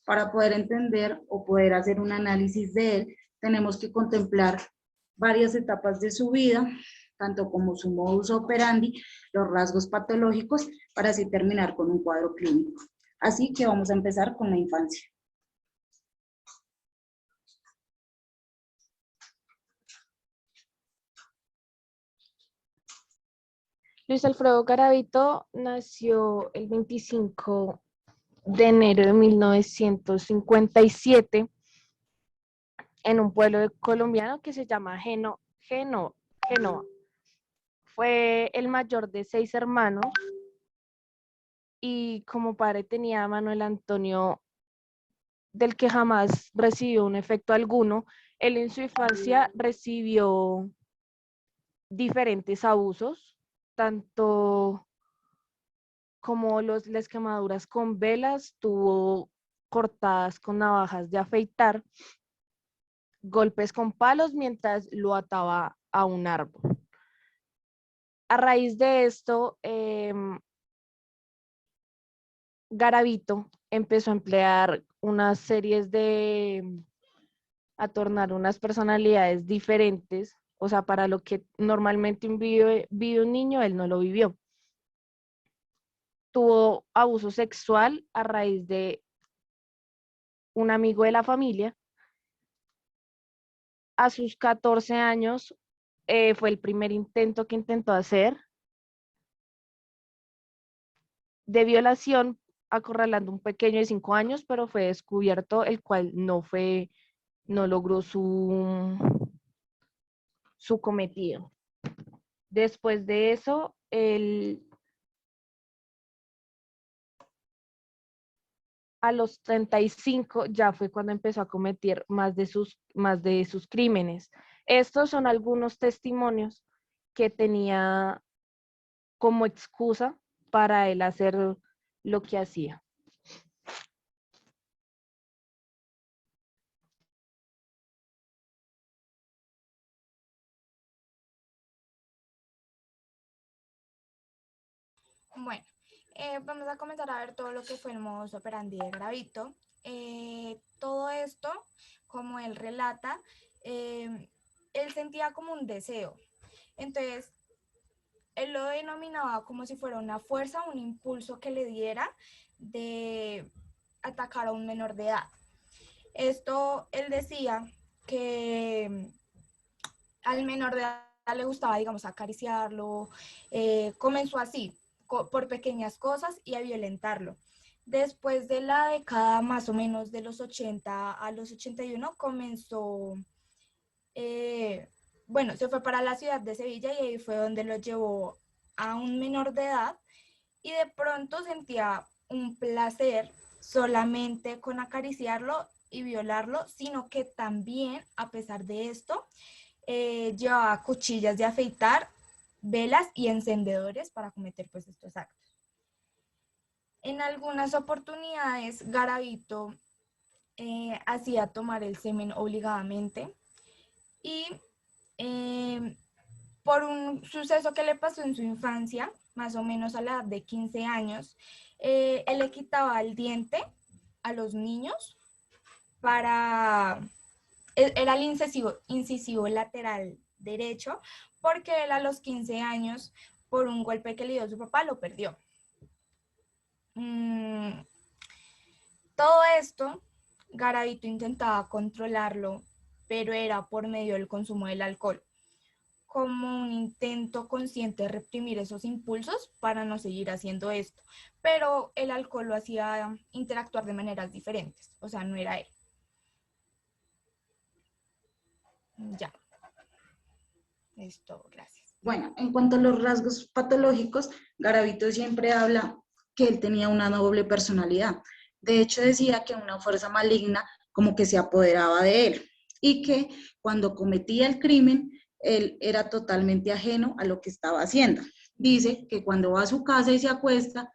Para poder entender o poder hacer un análisis de él, tenemos que contemplar varias etapas de su vida, tanto como su modus operandi, los rasgos patológicos, para así terminar con un cuadro clínico. Así que vamos a empezar con la infancia. Luis Alfredo Garavito nació el 25 de enero de 1957 en un pueblo colombiano que se llama Genoa. Fue el mayor de 6 hermanos y como padre tenía a Manuel Antonio, del que jamás recibió un efecto alguno. Él en su infancia recibió diferentes abusos, tanto como las quemaduras con velas, tuvo cortadas con navajas de afeitar, golpes con palos mientras lo ataba a un árbol. A raíz de esto, Garavito empezó a emplear unas series a tornar unas personalidades diferentes, o sea, para lo que normalmente vive un niño, él no lo vivió. Tuvo abuso sexual a raíz de un amigo de la familia A sus 14 años fue el primer intento que intentó hacer de violación, acorralando a un pequeño de 5 años, pero fue descubierto, el cual no logró su cometido. Después de eso, a los 35 ya fue cuando empezó a cometer más de sus crímenes. Estos son algunos testimonios que tenía como excusa para él hacer lo que hacía. Bueno, vamos a comenzar a ver todo lo que fue el modus operandi de Garavito. Todo esto, como él relata, él sentía como un deseo. Entonces, él lo denominaba como si fuera una fuerza, un impulso que le diera de atacar a un menor de edad. Esto, él decía que al menor de edad le gustaba, digamos, acariciarlo, comenzó así, por pequeñas cosas y a violentarlo. Después de la década más o menos de los 80 a los 81 comenzó, bueno, se fue para la ciudad de Sevilla y ahí fue donde lo llevó a un menor de edad y de pronto sentía un placer solamente con acariciarlo y violarlo, sino que también, a pesar de esto, llevaba cuchillas de afeitar, velas y encendedores para cometer pues estos actos. En algunas oportunidades, Garavito hacía tomar el semen obligadamente y por un suceso que le pasó en su infancia, más o menos a la edad de 15 años, él le quitaba el diente a los niños era el incisivo lateral derecho, porque él a los 15 años, por un golpe que le dio su papá, lo perdió. Todo esto, Garavito intentaba controlarlo, pero era por medio del consumo del alcohol, como un intento consciente de reprimir esos impulsos para no seguir haciendo esto. Pero el alcohol lo hacía interactuar de maneras diferentes, o sea, no era él. Ya. Listo, gracias. Bueno, en cuanto a los rasgos patológicos, Garavito siempre habla que él tenía una doble personalidad. De hecho, decía que una fuerza maligna como que se apoderaba de él y que cuando cometía el crimen, él era totalmente ajeno a lo que estaba haciendo. Dice que cuando va a su casa y se acuesta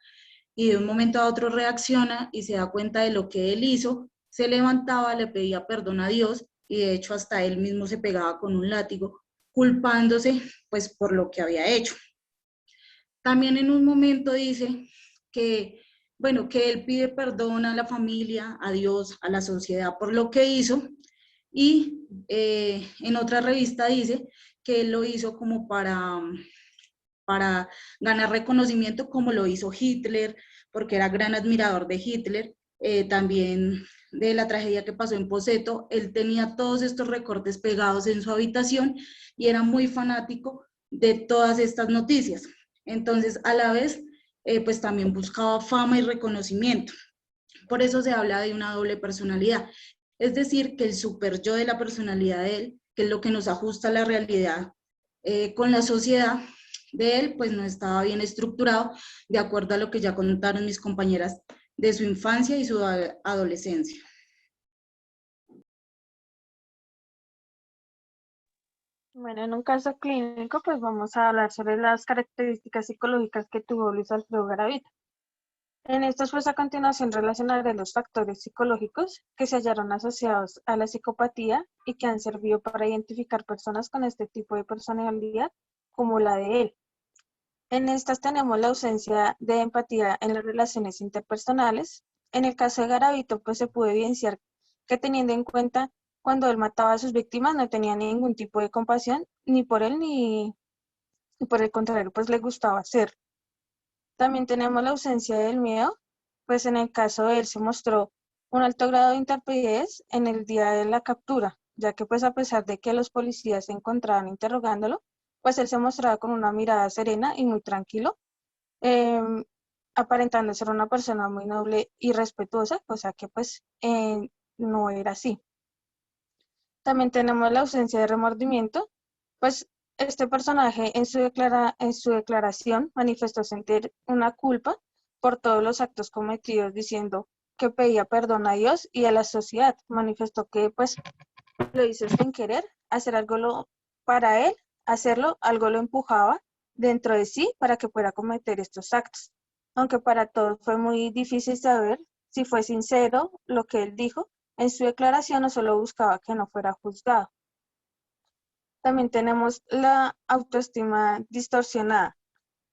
y de un momento a otro reacciona y se da cuenta de lo que él hizo, se levantaba, le pedía perdón a Dios y de hecho hasta él mismo se pegaba con un látigo, culpándose pues por lo que había hecho. También en un momento dice que, bueno, que él pide perdón a la familia, a Dios, a la sociedad por lo que hizo y en otra revista dice que él lo hizo como para ganar reconocimiento como lo hizo Hitler, porque era gran admirador de Hitler, también de la tragedia que pasó en Poseto. Él tenía todos estos recortes pegados en su habitación y era muy fanático de todas estas noticias. Entonces, a la vez, pues también buscaba fama y reconocimiento. Por eso se habla de una doble personalidad. Es decir, que el super yo de la personalidad de él, que es lo que nos ajusta a la realidad con la sociedad de él, pues no estaba bien estructurado, de acuerdo a lo que ya contaron mis compañeras de su infancia y su adolescencia. Bueno, en un caso clínico, pues vamos a hablar sobre las características psicológicas que tuvo Luis Alfredo Garavito. En estos, pues a continuación relacionaré los factores psicológicos que se hallaron asociados a la psicopatía y que han servido para identificar personas con este tipo de personalidad como la de él. En estas tenemos la ausencia de empatía en las relaciones interpersonales. En el caso de Garavito, pues se pudo evidenciar que teniendo en cuenta cuando él mataba a sus víctimas no tenía ningún tipo de compasión ni por él ni por el contrario, pues le gustaba hacerlo. También tenemos la ausencia del miedo, pues en el caso de él se mostró un alto grado de intrepidez en el día de la captura, ya que pues a pesar de que los policías se encontraban interrogándolo, pues él se mostraba con una mirada serena y muy tranquilo, aparentando ser una persona muy noble y respetuosa, cosa que pues no era así. También tenemos la ausencia de remordimiento, pues este personaje en su declaración manifestó sentir una culpa por todos los actos cometidos, diciendo que pedía perdón a Dios y a la sociedad. Manifestó que pues lo hizo sin querer, hacer algo para él, hacerlo, algo lo empujaba dentro de sí para que pueda cometer estos actos. Aunque para todos fue muy difícil saber si fue sincero lo que él dijo en su declaración o solo buscaba que no fuera juzgado. También tenemos la autoestima distorsionada.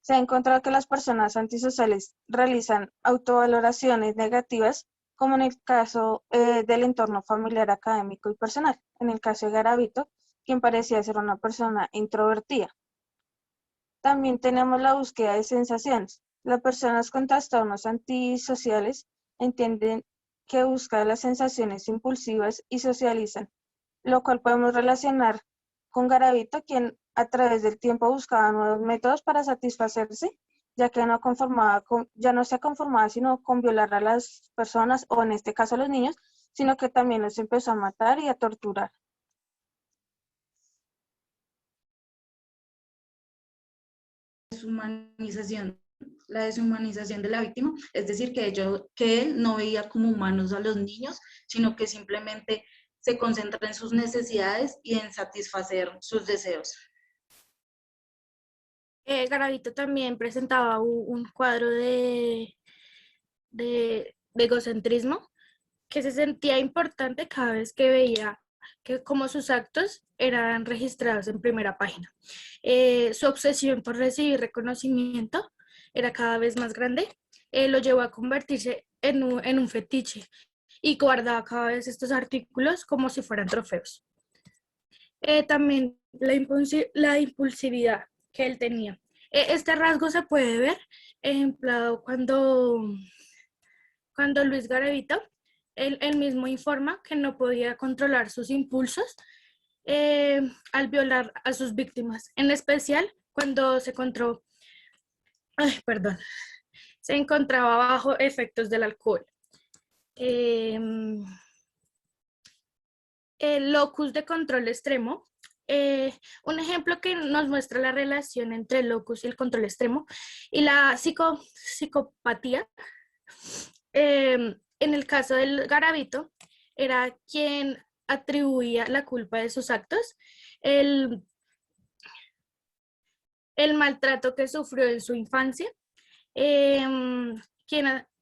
Se ha encontrado que las personas antisociales realizan autovaloraciones negativas, como en el caso del entorno familiar, académico y personal. En el caso de Garavito, quien parecía ser una persona introvertida. También tenemos la búsqueda de sensaciones. Las personas con trastornos antisociales entienden que buscan las sensaciones impulsivas y socializan, lo cual podemos relacionar con Garavito, quien a través del tiempo buscaba nuevos métodos para satisfacerse, ya que ya no se conformaba sino con violar a las personas, o en este caso a los niños, sino que también los empezó a matar y a torturar. La deshumanización de la víctima, es decir, que él no veía como humanos a los niños, sino que simplemente se concentra en sus necesidades y en satisfacer sus deseos. Garavito también presentaba un cuadro de egocentrismo, que se sentía importante cada vez que veía que como sus actos eran registrados en primera página. Su obsesión por recibir reconocimiento era cada vez más grande, lo llevó a convertirse en un fetiche y guardaba cada vez estos artículos como si fueran trofeos. También la impulsividad que él tenía. Este rasgo se puede ver ejemplado cuando Luis Garavito, él mismo informa que no podía controlar sus impulsos al violar a sus víctimas, en especial cuando se encontraba bajo efectos del alcohol. El locus de control extremo. Un ejemplo que nos muestra la relación entre el locus y el control extremo y la psicopatía. En el caso del Garavito, era quien atribuía la culpa de sus actos, el maltrato que sufrió en su infancia.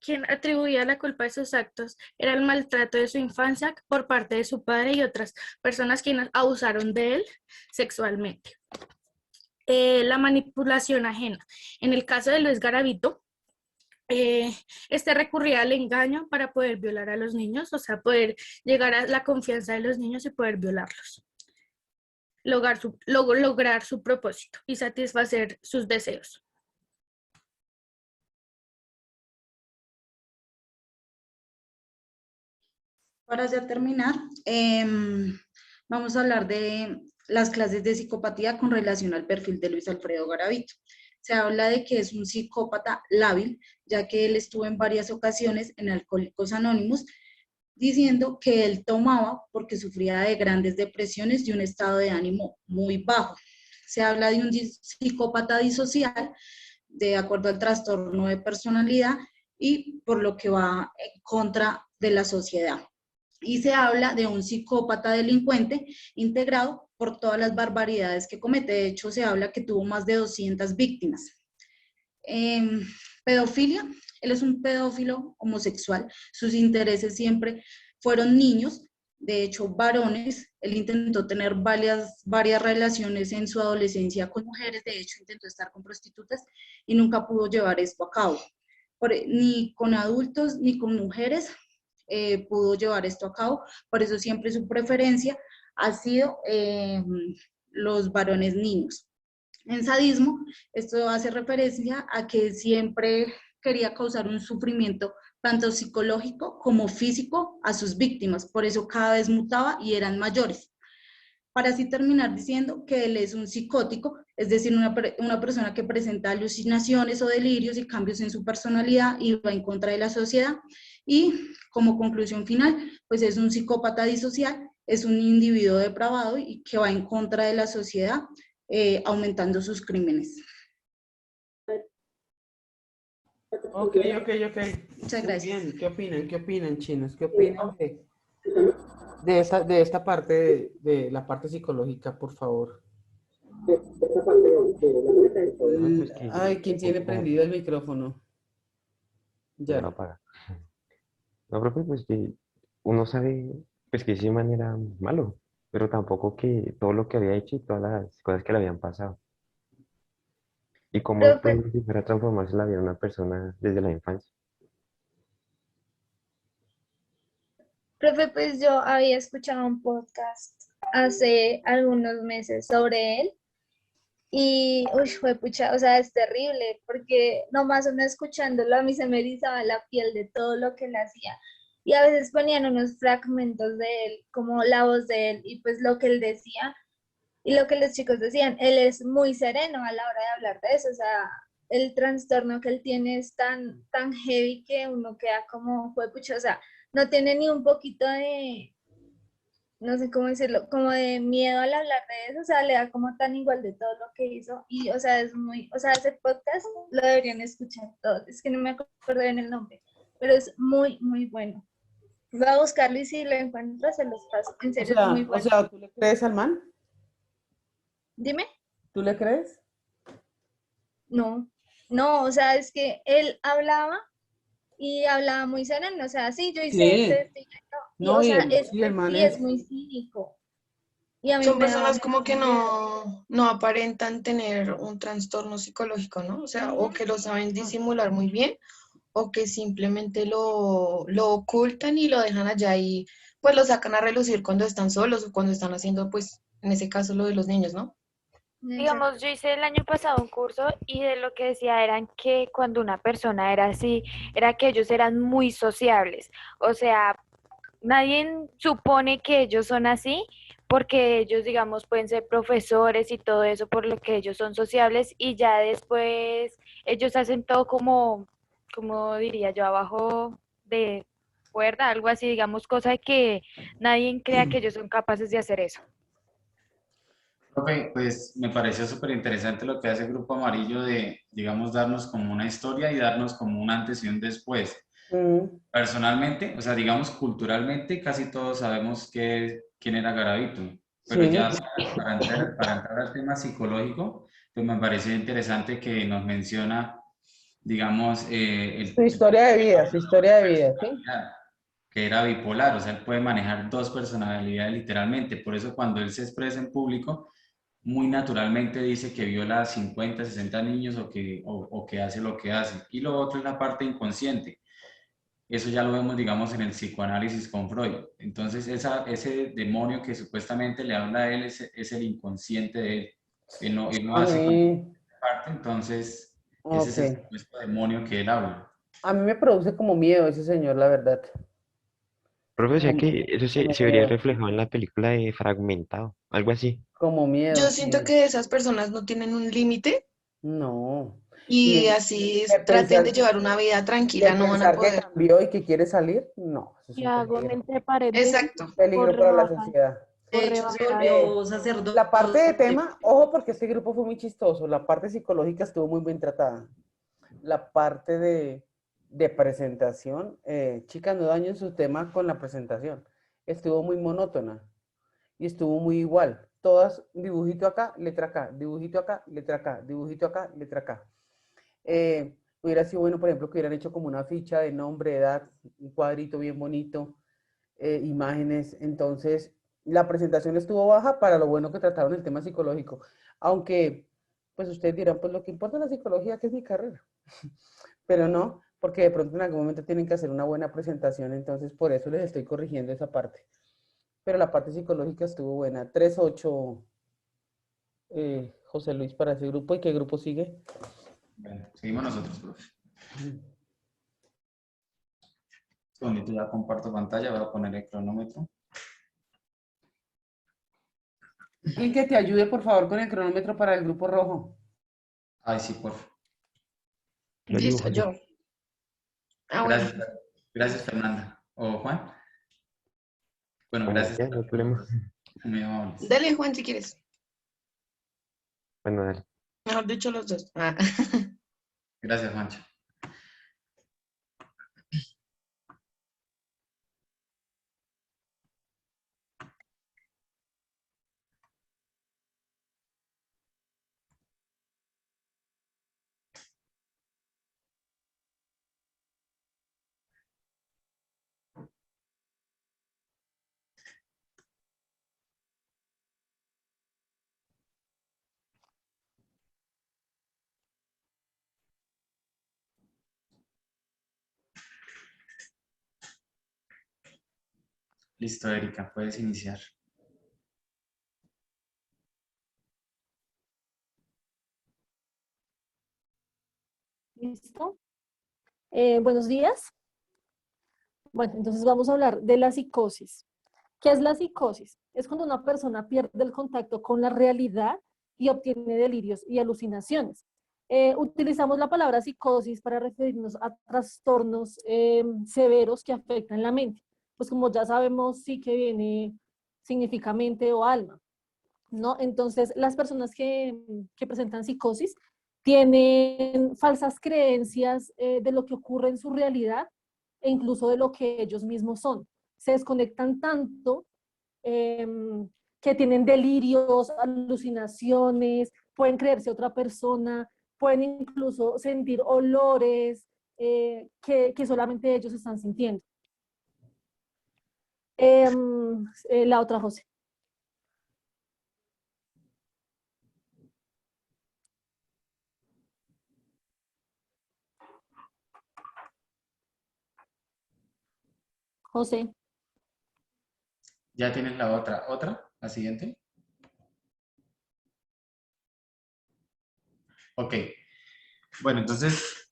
Quien atribuía la culpa de sus actos era el maltrato de su infancia por parte de su padre y otras personas quienes abusaron de él sexualmente. La manipulación ajena. En el caso de Luis Garavito, este recurría al engaño para poder violar a los niños, o sea, poder llegar a la confianza de los niños y poder violarlos. Lograr su propósito y satisfacer sus deseos. Para ya terminar, vamos a hablar de las clases de psicopatía con relación al perfil de Luis Alfredo Garavito. Se habla de que es un psicópata lábil, ya que él estuvo en varias ocasiones en Alcohólicos Anónimos, diciendo que él tomaba porque sufría de grandes depresiones y un estado de ánimo muy bajo. Se habla de un psicópata disocial, de acuerdo al trastorno de personalidad, y por lo que va en contra de la sociedad. Y se habla de un psicópata delincuente integrado por todas las barbaridades que comete. De hecho, se habla que tuvo más de 200 víctimas. Pedofilia, él es un pedófilo homosexual. Sus intereses siempre fueron niños, de hecho varones. Él intentó tener varias relaciones en su adolescencia con mujeres, de hecho intentó estar con prostitutas y nunca pudo llevar esto a cabo. Ni con adultos ni con mujeres pudo llevar esto a cabo, por eso siempre su preferencia ha sido los varones niños. En sadismo, esto hace referencia a que siempre quería causar un sufrimiento tanto psicológico como físico a sus víctimas, por eso cada vez mutaba y eran mayores. para así terminar diciendo que él es un psicótico, es decir, una persona que presenta alucinaciones o delirios y cambios en su personalidad y va en contra de la sociedad. Y como conclusión final, pues es un psicópata disocial, es un individuo depravado y que va en contra de la sociedad, aumentando sus crímenes. Ok. Muchas Muy gracias. bien. ¿Qué opinan, chinos? ¿Qué opinan de esta parte, de la parte psicológica, por favor? Pues que Ay, ¿quién tiene pensar, prendido el micrófono? ya lo Ya. apaga. No, profe, pues que uno sabe, pues que ese man era malo, pero tampoco que todo lo que había hecho y todas las cosas que le habían pasado. Y cómo Profe, puede llegar a transformarse la vida de una persona desde la infancia. profe, pues yo había escuchado un podcast hace algunos meses sobre él y, uy, fue pucha, o sea, es terrible porque nomás uno escuchándolo a mí se me erizaba la piel de todo lo que él hacía. Y a veces ponían unos fragmentos de él, como la voz de él y pues lo que él decía y lo que los chicos decían. Él es muy sereno a la hora de hablar de eso, o sea, el trastorno que él tiene es tan heavy que uno queda como, fue pucha, o sea, no tiene ni un poquito de, no sé cómo decirlo, como de miedo al hablar de eso, o sea, le da como tan igual de todo lo que hizo y, o sea, es muy, o sea, ese podcast lo deberían escuchar todos, es que no me acuerdo bien el nombre, pero es muy, muy bueno. Voy a buscarlo y si lo encuentro se los paso, en serio es muy O bueno. sea, ¿tú le crees al man? Dime. ¿Tú le crees? No, no, o sea, es que él hablaba y hablaba muy sereno, o sea, sí, yo hice esto, Sí. esto y esto, y, No, o y sea, el man y es es... muy cínico, y a mí Son me daba personas como que mucho miedo. no aparentan tener un trastorno psicológico, ¿no? O sea, o que lo saben disimular muy bien, o que simplemente lo ocultan y lo dejan allá y pues lo sacan a relucir cuando están solos o cuando están haciendo, pues, en ese caso, lo de los niños, ¿no? Digamos, yo hice el año pasado un curso y de lo que decía eran que cuando una persona era así, era que ellos eran muy sociables. O sea, nadie supone que ellos son así porque ellos, digamos, pueden ser profesores y todo eso por lo que ellos son sociables y ya después ellos hacen todo como diría yo, abajo de cuerda, algo así, digamos, cosa que nadie crea que ellos son capaces de hacer eso. Profe, pues me pareció súper interesante lo que hace el Grupo Amarillo de, digamos, darnos como una historia y darnos como un antes y un después. Personalmente, o sea, digamos, culturalmente, casi todos sabemos quién era Garavito, pero Sí. ya para entrar al tema psicológico, pues me pareció interesante que nos menciona, digamos, Su historia de vida, ¿sí? que era bipolar, o sea, él puede manejar dos personalidades literalmente, por eso cuando él se expresa en público, muy naturalmente dice que viola a 50, 60 niños o que hace lo que hace. Y lo otro es la parte inconsciente. Eso ya lo vemos, digamos, en el psicoanálisis con Freud. Entonces, ese demonio que supuestamente le habla a él es el inconsciente de él. Él no A hace con mí, parte, entonces ese es ok. el supuesto demonio que él habla. A mí me produce como miedo ese señor, la verdad. Profe, o sea Como, que eso como se vería miedo, reflejado en la película de Fragmentado, algo así. como miedo, Yo siento sí. que esas personas no tienen un límite No. y Y así de traten de pensar, llevar una vida de tranquila, no van a pensar que poder. cambió y que quiere salir, no, eso es Y un hago peligro. entre paréntesis Exacto. Un por peligro para la rebajar, sociedad. por De hecho, se rebajar. volvió sacerdote. La parte de tema, ojo, porque este grupo fue muy chistoso. La parte psicológica estuvo muy bien tratada. La parte de presentación, chicas, no dañen su tema con la presentación. Estuvo muy monótona y estuvo muy igual. Todas, dibujito acá, letra acá, dibujito acá, letra acá, dibujito acá, letra acá. Hubiera sido bueno, por ejemplo, que hubieran hecho como una ficha de nombre, edad, un cuadrito bien bonito, imágenes. Entonces, la presentación estuvo baja para lo bueno que trataron el tema psicológico. Aunque, pues ustedes dirán, pues lo que importa es la psicología, que es mi carrera. Pero no, porque de pronto en algún momento tienen que hacer una buena presentación, entonces por eso les estoy corrigiendo esa parte. Pero la parte psicológica estuvo buena. 3-8, José Luis, para ese grupo. ¿Y qué grupo sigue? Bueno, seguimos nosotros, profe. Un segundito, ya comparto pantalla, voy a poner el cronómetro. Y que te ayude, por favor, con el cronómetro para el grupo rojo. Ay, sí, por favor. Listo, yo. Ah, bueno. Gracias, gracias Fernanda. ¿O Juan? Bueno, Como gracias. ya, no hay problema. Muy amables. Dale, Juan, si quieres. Bueno, dale. Mejor dicho, los dos. Ah. Gracias, Juancho. Listo, Erika, puedes iniciar. ¿Listo? Buenos días. Bueno, entonces vamos a hablar de la psicosis. ¿Qué es la psicosis? Es cuando una persona pierde el contacto con la realidad y obtiene delirios y alucinaciones. Utilizamos la palabra psicosis para referirnos a trastornos severos que afectan la mente. Pues como ya sabemos, sí que viene, significa mente o alma, ¿no? Entonces, las personas que presentan psicosis tienen falsas creencias de lo que ocurre en su realidad e incluso de lo que ellos mismos son. Se desconectan tanto que tienen delirios, alucinaciones, pueden creerse otra persona, pueden incluso sentir olores que solamente ellos están sintiendo. La otra, José. José. Ya tienes la otra. ¿Otra? ¿La siguiente? Ok. Bueno, entonces,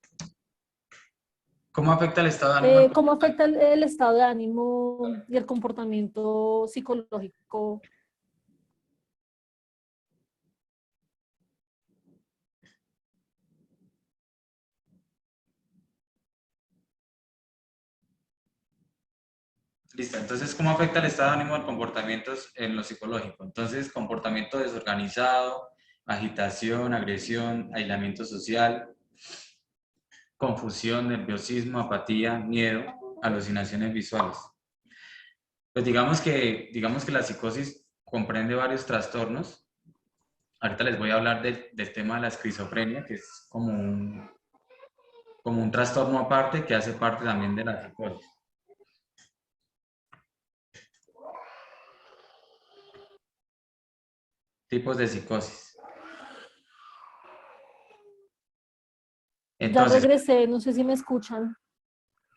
¿cómo afecta el estado de ánimo? ¿Cómo afecta el estado de ánimo y el comportamiento psicológico? Listo, entonces, ¿cómo afecta el estado de ánimo de comportamientos en lo psicológico? Entonces, comportamiento desorganizado, agitación, agresión, aislamiento social, confusión, nerviosismo, apatía, miedo, alucinaciones visuales. Pues digamos que la psicosis comprende varios trastornos. Ahorita les voy a hablar del tema de la esquizofrenia, que es como un trastorno aparte que hace parte también de la psicosis. Tipos de psicosis. Ya Entonces, regresé, no sé si me escuchan.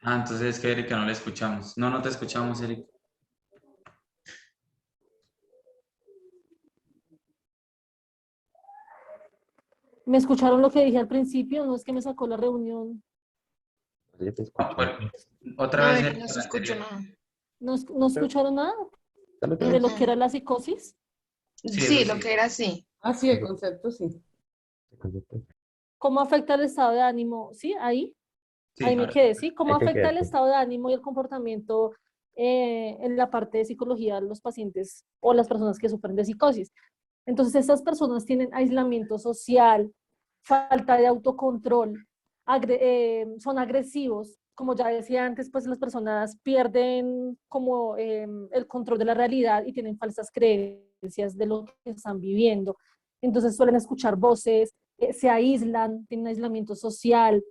entonces es que Erika no le escuchamos. No, no te escuchamos, Erika. ¿Me escucharon lo que dije al principio? No es que me sacó la reunión. Yo te escucho. Bueno, otra No, vez. Erika, no se escucha nada. ¿No escucharon nada de lo que era la psicosis? Sí, lo que era sí. Ah, sí, el concepto sí. ¿Cómo afecta el estado de ánimo? Sí, ahí. Sí, Ahí me ahora quedé, ¿sí? ¿Cómo hay que afecta el quedarte. estado de ánimo y el comportamiento en la parte de psicología de los pacientes o las personas que sufren de psicosis? Entonces, estas personas tienen aislamiento social, falta de autocontrol, son agresivos. Como ya decía antes, pues las personas pierden como el control de la realidad y tienen falsas creencias de lo que están viviendo. Entonces suelen escuchar voces, se aíslan, tienen aislamiento social,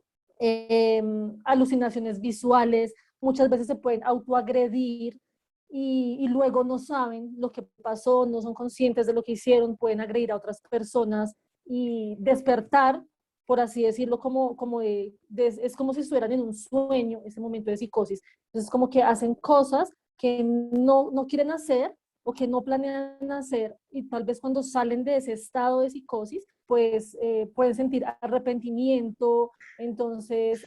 alucinaciones visuales, muchas veces se pueden autoagredir y luego no saben lo que pasó, no son conscientes de lo que hicieron, pueden agredir a otras personas y despertar, por así decirlo, es como si estuvieran en un sueño, ese momento de psicosis. Entonces, como que hacen cosas que no quieren hacer o que no planean hacer y tal vez cuando salen de ese estado de psicosis, pues pueden sentir arrepentimiento, entonces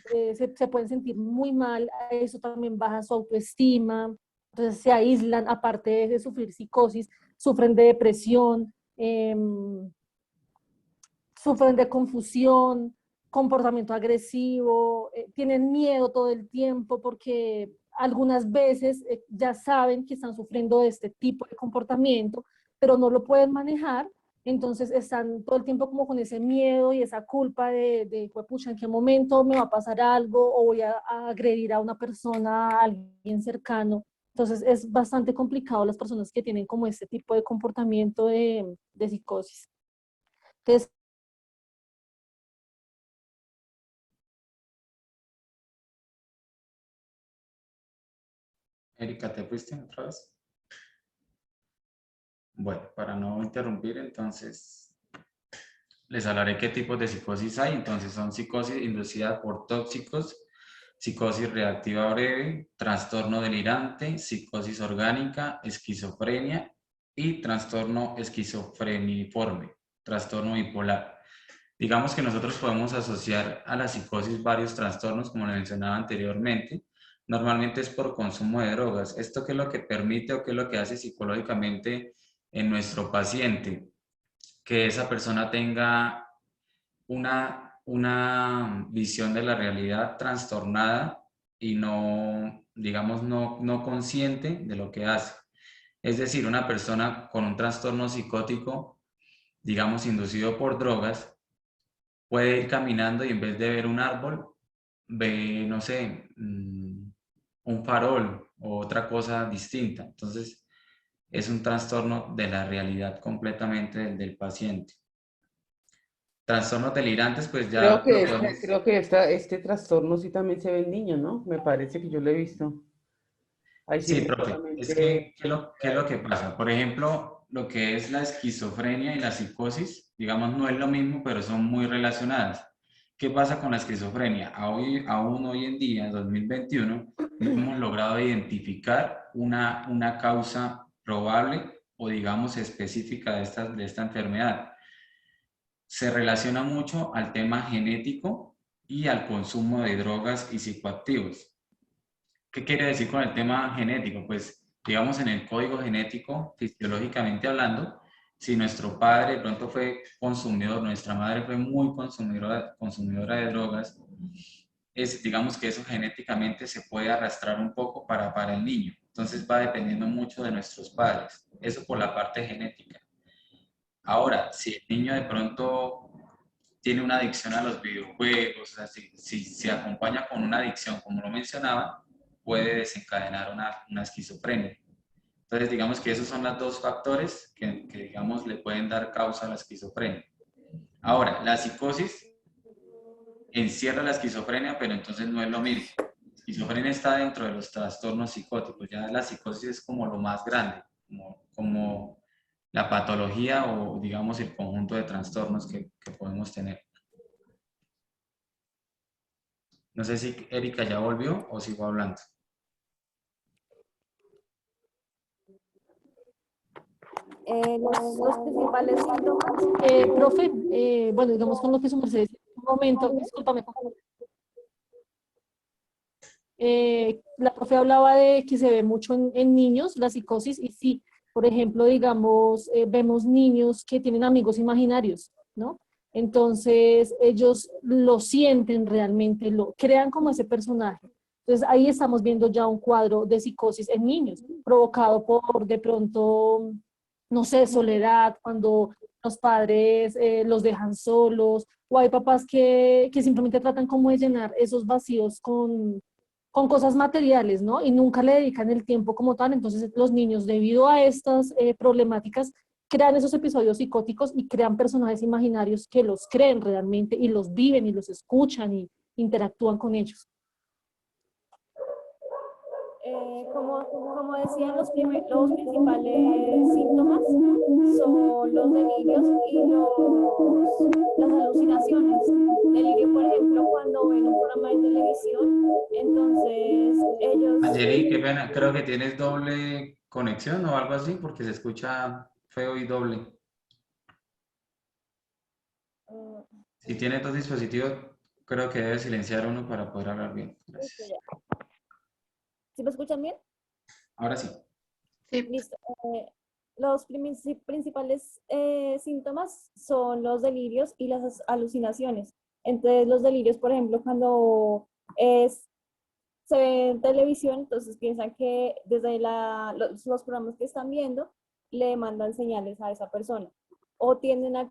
se pueden sentir muy mal, eso también baja su autoestima, entonces se aíslan, aparte de sufrir psicosis, sufren de depresión, sufren de confusión, comportamiento agresivo, tienen miedo todo el tiempo porque algunas veces ya saben que están sufriendo de este tipo de comportamiento, pero no lo pueden manejar, entonces están todo el tiempo como con ese miedo y esa culpa de pucha, ¿en qué momento me va a pasar algo o voy a agredir a una persona, a alguien cercano? Entonces es bastante complicado las personas que tienen como este tipo de comportamiento de psicosis. Entonces, Erika, ¿te fuiste otra vez? Bueno, para no interrumpir, entonces les hablaré qué tipos de psicosis hay. Entonces son psicosis inducida por tóxicos, psicosis reactiva breve, trastorno delirante, psicosis orgánica, esquizofrenia y trastorno esquizofreniforme, trastorno bipolar. Digamos que nosotros podemos asociar a la psicosis varios trastornos, como le mencionaba anteriormente. Normalmente es por consumo de drogas. ¿Esto qué es lo que permite o qué es lo que hace psicológicamente en nuestro paciente? Que esa persona tenga una visión de la realidad trastornada y no, digamos, no consciente de lo que hace. Es decir, una persona con un trastorno psicótico, digamos, inducido por drogas, puede ir caminando y en vez de ver un árbol, ve, no sé, un farol o otra cosa distinta. Entonces, es un trastorno de la realidad completamente del paciente. Trastornos delirantes, pues ya Creo que este trastorno sí también se ve en niños, ¿no? Me parece que yo lo he visto. Ahí sí Sí, profe, es efectivamente. que, ¿qué es lo que pasa? Por ejemplo, lo que es la esquizofrenia y la psicosis, digamos, no es lo mismo, pero son muy relacionadas. ¿Qué pasa con la esquizofrenia? Aún hoy en día, 2021, no hemos logrado identificar una causa probable o, digamos, específica de esta enfermedad. Se relaciona mucho al tema genético y al consumo de drogas y psicoactivos. ¿Qué quiere decir con el tema genético? Pues, digamos, en el código genético, fisiológicamente hablando, si nuestro padre de pronto fue consumidor, nuestra madre fue muy consumidora de drogas, digamos que eso genéticamente se puede arrastrar un poco para el niño. Entonces va dependiendo mucho de nuestros padres. Eso por la parte genética. Ahora, si el niño de pronto tiene una adicción a los videojuegos, o sea, si se acompaña con una adicción, como lo mencionaba, puede desencadenar una esquizofrenia. Entonces, digamos que esos son los dos factores que, digamos, le pueden dar causa a la esquizofrenia. Ahora, la psicosis encierra la esquizofrenia, pero entonces no es lo mismo. La esquizofrenia está dentro de los trastornos psicóticos, ya la psicosis es como lo más grande, como la patología o, digamos, el conjunto de trastornos que podemos tener. No sé si Erika ya volvió o sigo hablando. Los principales síntomas, profe, bueno, digamos con lo que su merced decía en un momento, discúlpame, la profe hablaba de que se ve mucho en niños la psicosis y sí, por ejemplo, digamos, vemos niños que tienen amigos imaginarios, ¿no? Entonces ellos lo sienten realmente, lo crean como ese personaje. Entonces ahí estamos viendo ya un cuadro de psicosis en niños, provocado por de pronto, no sé, soledad, cuando los padres los dejan solos, o hay papás que simplemente tratan como de llenar esos vacíos con cosas materiales, ¿no? Y nunca le dedican el tiempo como tal. Entonces los niños, debido a estas problemáticas, crean esos episodios psicóticos y crean personajes imaginarios que los creen realmente y los viven y los escuchan y interactúan con ellos. Como decían, los principales síntomas son los delirios y las alucinaciones. Delirio, por ejemplo, cuando ven un programa de televisión, entonces ellos... Angeli, qué pena, creo que tienes doble conexión o algo así porque se escucha feo y doble. Si tienes dos dispositivos, creo que debes silenciar uno para poder hablar bien. Gracias. ¿Sí me escuchan bien? Ahora sí. Listo. Los principales síntomas son los delirios y las alucinaciones. Entonces, los delirios, por ejemplo, cuando se ve en televisión, entonces piensan que desde los programas que están viendo le mandan señales a esa persona. O tienden a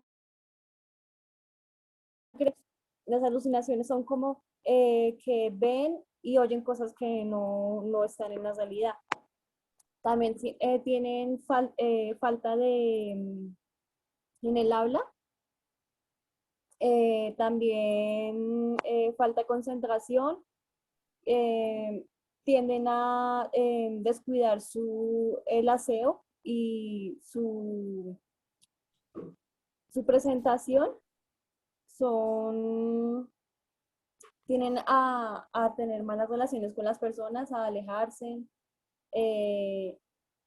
creer. Las alucinaciones son como que ven y oyen cosas que no están en la realidad. También tienen falta en el habla. También falta de concentración. Tienden a descuidar el aseo y su presentación. Tienden a tener malas relaciones con las personas, a alejarse.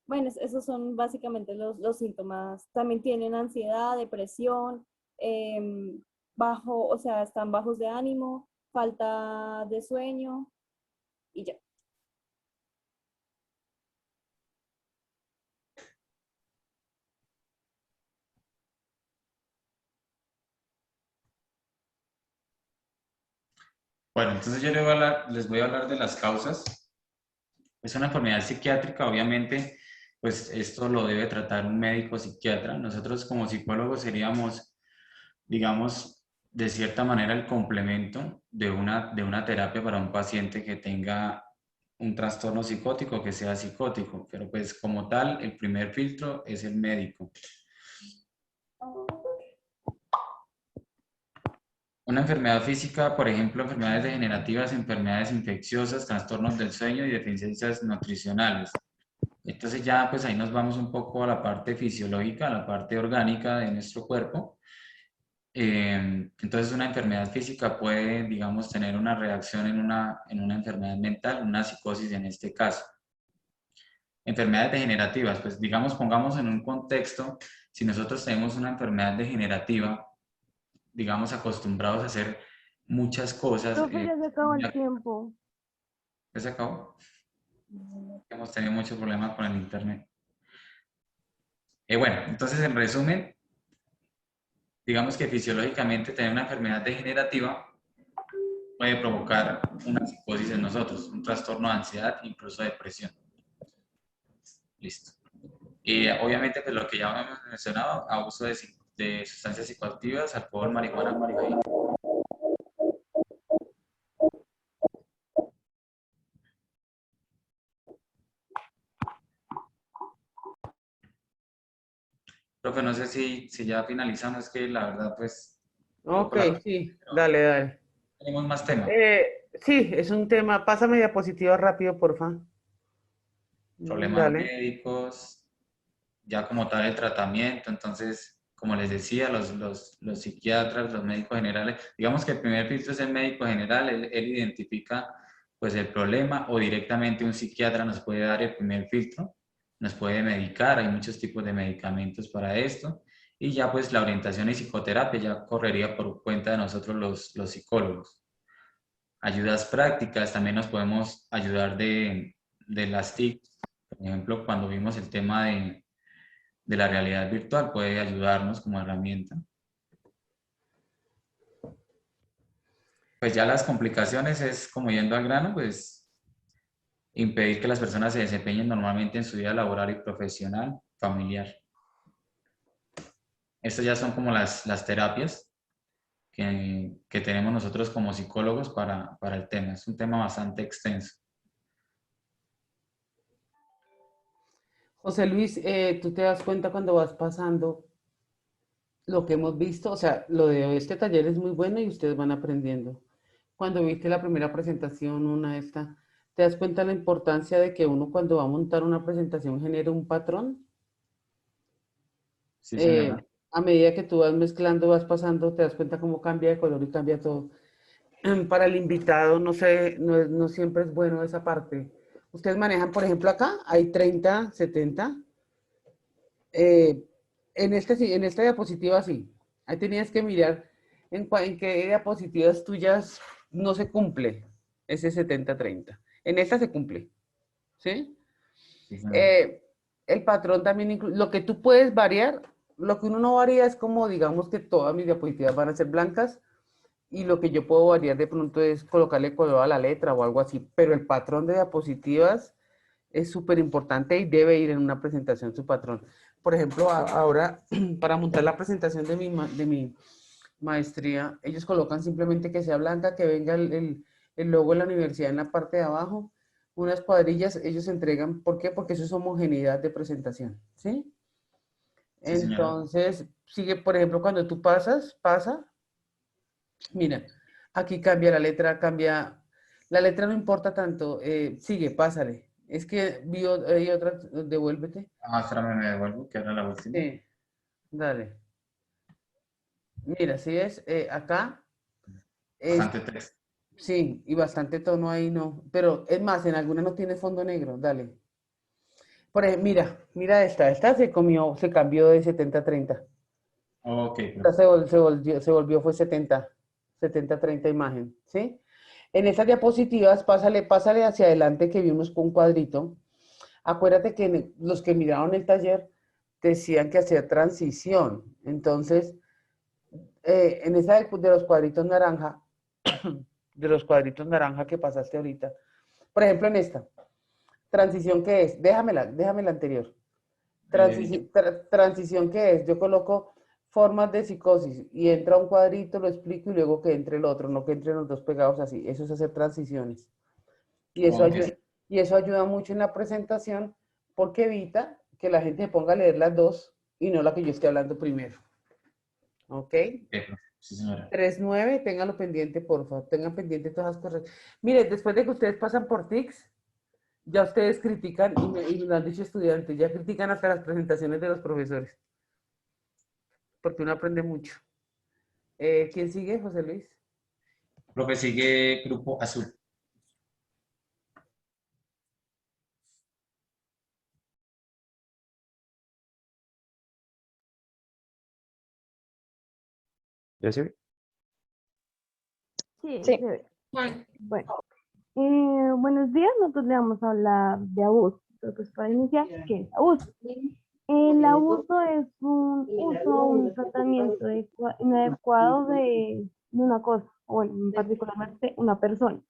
Bueno, esos son básicamente los síntomas. También tienen ansiedad, depresión, o sea, están bajos de ánimo, falta de sueño y ya. Bueno, entonces yo les voy a hablar de las causas. Es una enfermedad psiquiátrica, obviamente, pues esto lo debe tratar un médico psiquiatra. Nosotros como psicólogos seríamos, digamos, de cierta manera el complemento de una terapia para un paciente que tenga un trastorno psicótico, que sea psicótico, pero pues como tal, el primer filtro es el médico. Una enfermedad física, por ejemplo, enfermedades degenerativas, enfermedades infecciosas, trastornos del sueño y deficiencias nutricionales. Entonces ya pues ahí nos vamos un poco a la parte fisiológica, a la parte orgánica de nuestro cuerpo. Entonces una enfermedad física puede, digamos, tener una reacción en una enfermedad mental, una psicosis en este caso. Enfermedades degenerativas, pues digamos, pongamos en un contexto, si nosotros tenemos una enfermedad degenerativa, digamos, acostumbrados a hacer muchas cosas. Profe, ya se acabó el tiempo. ¿Ya se acabó? Hemos tenido muchos problemas con el internet. Bueno, entonces en resumen, digamos que fisiológicamente tener una enfermedad degenerativa puede provocar una psicosis en nosotros, un trastorno de ansiedad, incluso depresión. Listo. Obviamente, pues lo que ya hemos mencionado, abuso de sustancias psicoactivas, alcohol, marihuana, cocaína. Profe, no sé si ya finalizamos, es que la verdad, pues... Ok, sí, dale. Tenemos más temas. Sí, es un tema. Pásame diapositiva rápido, porfa. Problemas médicos, ya como tal el tratamiento. Entonces, como les decía, los psiquiatras, los médicos generales, digamos que el primer filtro es el médico general, él identifica pues el problema, o directamente un psiquiatra nos puede dar el primer filtro, nos puede medicar, hay muchos tipos de medicamentos para esto, y ya pues la orientación y psicoterapia ya correría por cuenta de nosotros los psicólogos. Ayudas prácticas, también nos podemos ayudar de las TIC, por ejemplo, cuando vimos el tema de la realidad virtual, puede ayudarnos como herramienta. Pues ya las complicaciones es, como yendo al grano, pues impedir que las personas se desempeñen normalmente en su vida laboral y profesional, familiar. Estas ya son como las terapias que tenemos nosotros como psicólogos para el tema. Es un tema bastante extenso. José Luis, ¿tú te das cuenta cuando vas pasando lo que hemos visto? O sea, lo de este taller es muy bueno y ustedes van aprendiendo. Cuando viste la primera presentación, ¿te das cuenta la importancia de que uno cuando va a montar una presentación genere un patrón? Sí, señora. A medida que tú vas mezclando, vas pasando, te das cuenta cómo cambia de color y cambia todo. Para el invitado, no sé, no siempre es bueno esa parte. Ustedes manejan, por ejemplo, acá hay 30, 70. En esta diapositiva sí. Ahí tenías que mirar en qué diapositivas tuyas no se cumple ese 70-30. En esta se cumple. ¿Sí? Sí, el patrón también incluye, lo que tú puedes variar, lo que uno no varía es como, digamos que todas mis diapositivas van a ser blancas y lo que yo puedo variar de pronto es colocarle color a la letra o algo así, pero el patrón de diapositivas es súper importante y debe ir en una presentación su patrón. Por ejemplo, ahora para montar la presentación de mi maestría, ellos colocan simplemente que sea blanca, que venga el logo de la universidad en la parte de abajo, unas cuadrillas, ellos entregan, ¿por qué? Porque eso es homogeneidad de presentación, ¿sí? Sí, señora. Entonces, sigue, por ejemplo, cuando tú pasa, mira, aquí cambia la letra, la letra no importa tanto, sigue, pásale. Es que hay otra, devuélvete. Ah, espérame, me devuelvo, que era la última. Sí, dale. Mira, si es acá, Bastante texto. sí, y bastante tono ahí no, pero es más, en alguna no tiene fondo negro, dale. Por ejemplo, mira esta se cambió de 70 a 30. Ok, Esta se volvió, fue 70-30 imagen, ¿sí? En estas diapositivas, pásale hacia adelante que vimos con un cuadrito. Acuérdate que los que miraron el taller decían que hacía transición. Entonces, en esa de los cuadritos naranja, que pasaste ahorita, por ejemplo en esta, transición ¿qué es? Déjame la anterior. Transición ¿qué es? Yo coloco formas de psicosis y entra un cuadrito, lo explico y luego que entre el otro, no que entren los dos pegados así. Eso es hacer transiciones. Y eso ayuda mucho en la presentación porque evita que la gente se ponga a leer las dos y no la que yo esté hablando primero. ¿Ok? Sí, señora. 3.9, ténganlo pendiente, por favor. Tengan pendiente todas las cosas. Mire, después de que ustedes pasan por TICS, ya ustedes critican, y me lo han dicho estudiantes, ya critican hasta las presentaciones de los profesores. Porque uno aprende mucho. ¿Quién sigue, José Luis? Profe, sigue Grupo Azul. ¿Ya se ve? Sí, Sí. se ve. Bueno, buenos días, nosotros le vamos a hablar de abuso. Entonces, para iniciar, ¿qué es abuso? El abuso es un uso o un tratamiento inadecuado de una cosa, o bueno, particularmente una persona.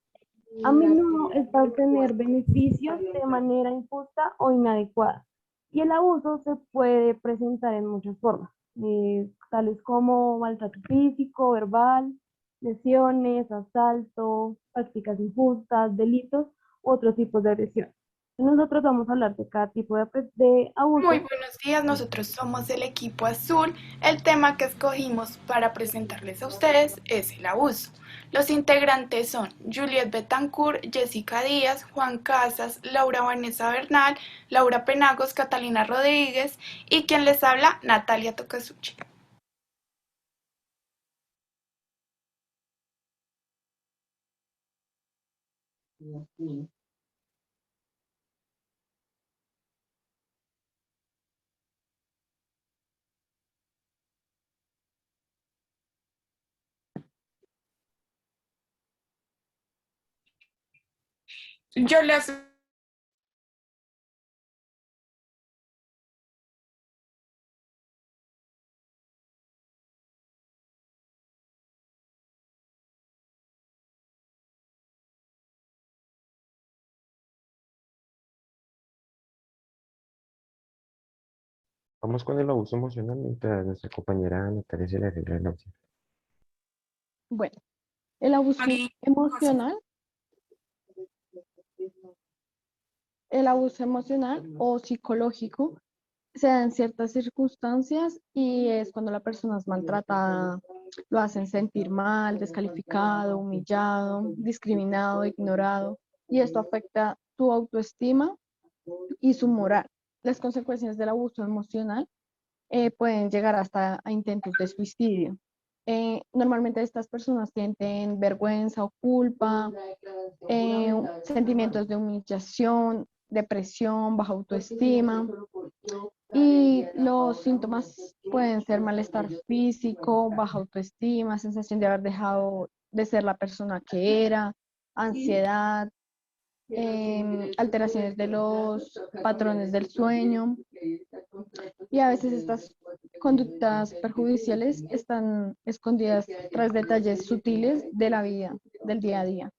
A menudo es para obtener beneficios de manera injusta o inadecuada. Y el abuso se puede presentar en muchas formas, tales como maltrato físico, verbal, lesiones, asalto, prácticas injustas, delitos u otros tipos de agresión. Nosotros vamos a hablar de cada tipo de abuso. Muy buenos días, nosotros somos el equipo azul. El tema que escogimos para presentarles a ustedes es el abuso. Los integrantes son Juliet Betancourt, Jessica Díaz, Juan Casas, Laura Vanessa Bernal, Laura Penagos, Catalina Rodríguez y quien les habla, Natalia Tocasucci. Yo les Vamos con el abuso emocional mientras nuestra compañera Natalia se le arregla el audio. Bueno, el abuso emocional, o psicológico se da en ciertas circunstancias y es cuando la persona es maltratada, lo hacen sentir mal, descalificado, humillado, discriminado, ignorado, y esto afecta tu autoestima y su moral. Las consecuencias del abuso emocional pueden llegar hasta a intentos de suicidio. Normalmente estas personas sienten vergüenza o culpa, sentimientos de humillación, depresión, baja autoestima, y los síntomas pueden ser malestar físico, baja autoestima, sensación de haber dejado de ser la persona que era, ansiedad, alteraciones de los patrones del sueño, Y a veces estas conductas perjudiciales están escondidas tras detalles sutiles de la vida, del día a día.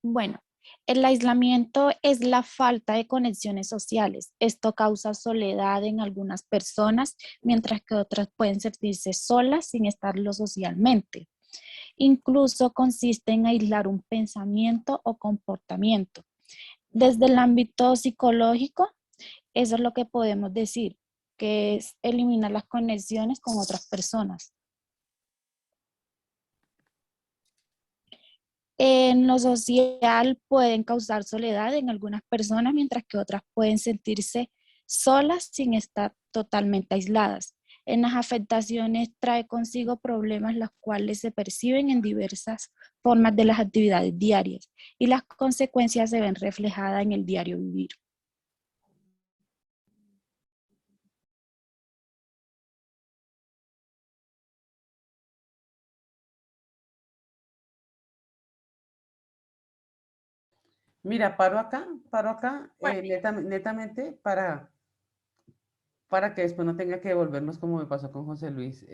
Bueno, el aislamiento es la falta de conexiones sociales. Esto causa soledad en algunas personas, mientras que otras pueden sentirse solas sin estarlo socialmente. Incluso consiste en aislar un pensamiento o comportamiento. Desde el ámbito psicológico, eso es lo que podemos decir, que es eliminar las conexiones con otras personas. En lo social pueden causar soledad en algunas personas, mientras que otras pueden sentirse solas sin estar totalmente aisladas. En las afectaciones trae consigo problemas los cuales se perciben en diversas formas de las actividades diarias y las consecuencias se ven reflejadas en el diario vivir. Mira, paro acá, netamente para que después no tenga que devolvernos como me pasó con José Luis.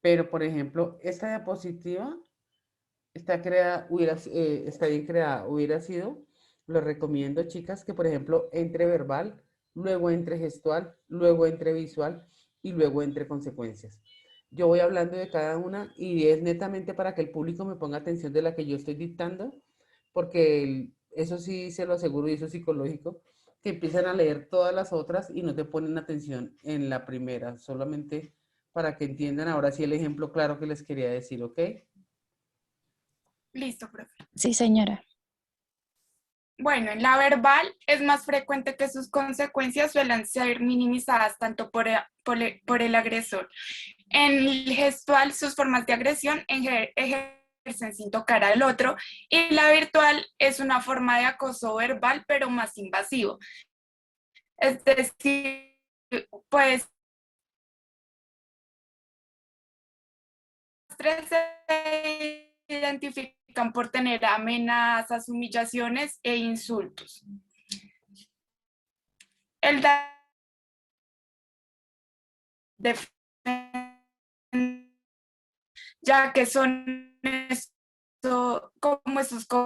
Pero, por ejemplo, esta diapositiva está creada, está bien creada, hubiera sido, lo recomiendo, chicas, que por ejemplo entre verbal, luego entre gestual, luego entre visual y luego entre consecuencias. Yo voy hablando de cada una y es netamente para que el público me ponga atención de la que yo estoy dictando, porque eso sí se lo aseguro y eso es psicológico, que empiezan a leer todas las otras y no te ponen atención en la primera, solamente para que entiendan ahora sí el ejemplo claro que les quería decir, ¿ok? Listo, profe. Sí, señora. Bueno, en la verbal es más frecuente que sus consecuencias suelen ser minimizadas tanto por el agresor. En el gestual, sus formas de agresión ejercen sin tocar al otro, y la virtual es una forma de acoso verbal, pero más invasivo. Es decir, pues, tres se identifican por tener amenazas, humillaciones e insultos. El ya que son como esos que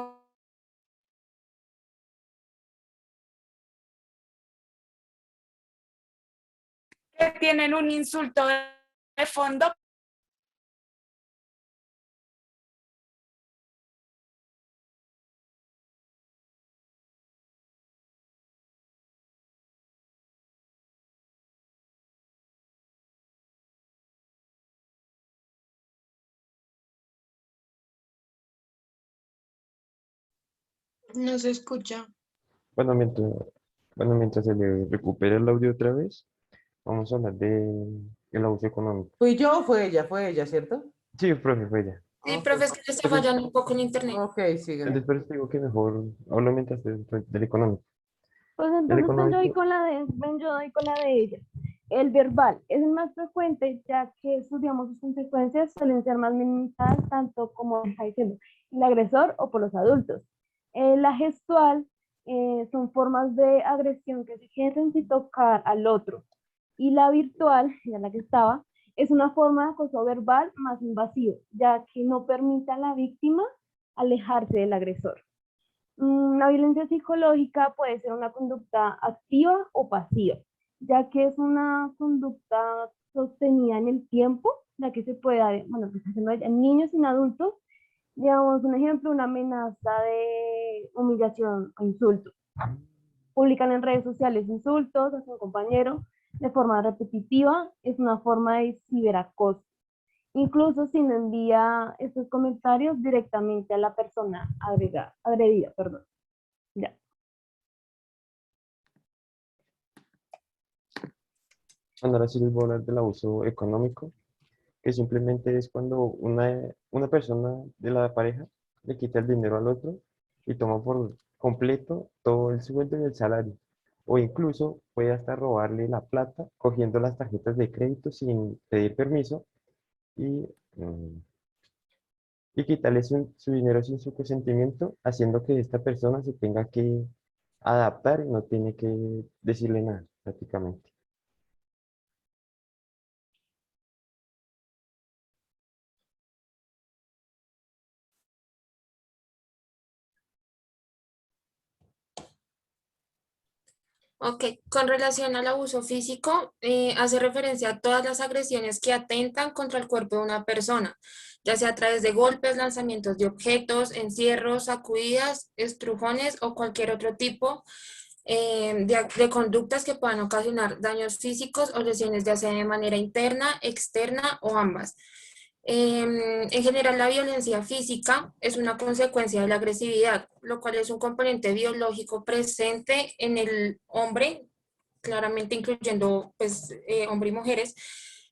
tienen un insulto de fondo. No se escucha. Bueno, mientras se le recupera el audio otra vez, vamos a hablar del abuso económico. ¿Fui yo o fue ella, ¿cierto? Sí, profe, fue ella. Sí, Ok. profe, es que le está fallando un poco en internet. Ok, sigan. Después te digo que mejor hablo mientras del económico. Pues El entonces yo doy económico, con la de ella. El verbal es el más frecuente, ya que estudiamos sus consecuencias suelen ser más minimizadas, tanto como está diciendo, el agresor o por los adultos. La gestual son formas de agresión que se ejercen sin tocar al otro. Y la virtual, ya la que estaba, es una forma de acoso verbal más invasivo, ya que no permite a la víctima alejarse del agresor. La violencia psicológica puede ser una conducta activa o pasiva, ya que es una conducta sostenida en el tiempo, ya que se puede dar, bueno, que está haciendo en niños y en adultos. Digamos, un ejemplo, una amenaza de humillación o insulto. Publican en redes sociales insultos a su compañero de forma repetitiva, es una forma de ciberacoso. Incluso si no envía estos comentarios directamente a la persona agredida, perdón. Ya. bueno, ahora sí les voy a hablar del abuso económico, que simplemente es cuando una persona de la pareja le quita el dinero al otro y toma por completo todo el sueldo y el salario. O incluso puede hasta robarle la plata cogiendo las tarjetas de crédito sin pedir permiso y y quitarle su dinero sin su consentimiento, haciendo que esta persona se tenga que adaptar y no tiene que decirle nada, prácticamente. Ok, con relación al abuso físico, hace referencia a todas las agresiones que atentan contra el cuerpo de una persona, ya sea a través de golpes, lanzamientos de objetos, encierros, sacudidas, estrujones o cualquier otro tipo de conductas que puedan ocasionar daños físicos o lesiones, ya sea de manera interna, externa o ambas. En general, la violencia física es una consecuencia de la agresividad, lo cual es un componente biológico presente en el hombre, claramente incluyendo pues, hombres y mujeres,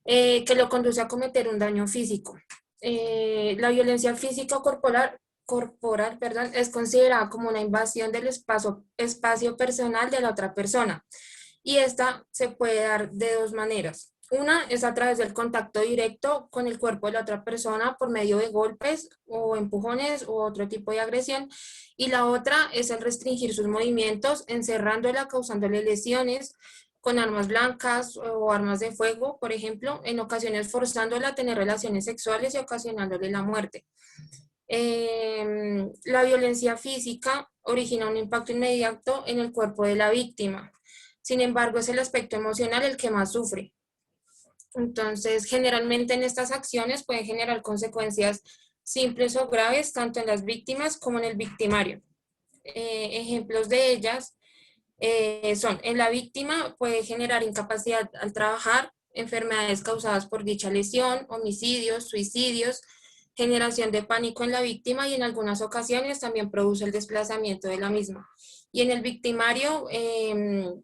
que lo conduce a cometer un daño físico. La violencia física corporal, perdón, es considerada como una invasión del espacio personal de la otra persona, y esta se puede dar de dos maneras. Una es a través del contacto directo con el cuerpo de la otra persona por medio de golpes o empujones u otro tipo de agresión, y la otra es el restringir sus movimientos, encerrándola, causándole lesiones con armas blancas o armas de fuego, por ejemplo, en ocasiones forzándola a tener relaciones sexuales y ocasionándole la muerte. La violencia física origina un impacto inmediato en el cuerpo de la víctima. Sin embargo, es el aspecto emocional el que más sufre. Entonces, generalmente en estas acciones pueden generar consecuencias simples o graves, tanto en las víctimas como en el victimario. Ejemplos de ellas son, en la víctima puede generar incapacidad al trabajar, enfermedades causadas por dicha lesión, homicidios, suicidios, generación de pánico en la víctima, y en algunas ocasiones también produce el desplazamiento de la misma. Y en el victimario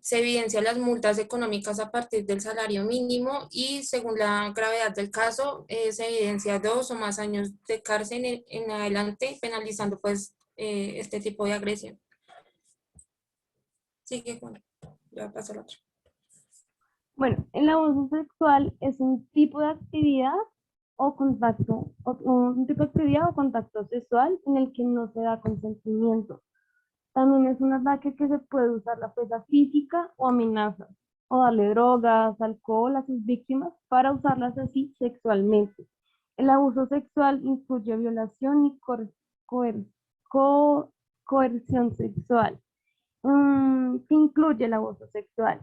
se evidencian las multas económicas a partir del salario mínimo, y según la gravedad del caso se evidencia 2 o más años de cárcel en adelante, penalizando pues este tipo de agresión. Sigue, Juan. Ya paso al otro. Bueno, el abuso sexual es un tipo de actividad o contacto, un tipo de actividad o contacto sexual en el que no se da consentimiento. También es un ataque que se puede usar la fuerza física o amenazas, o darle drogas, alcohol a sus víctimas para usarlas así sexualmente. El abuso sexual incluye violación y coerción sexual. ¿Qué incluye el abuso sexual?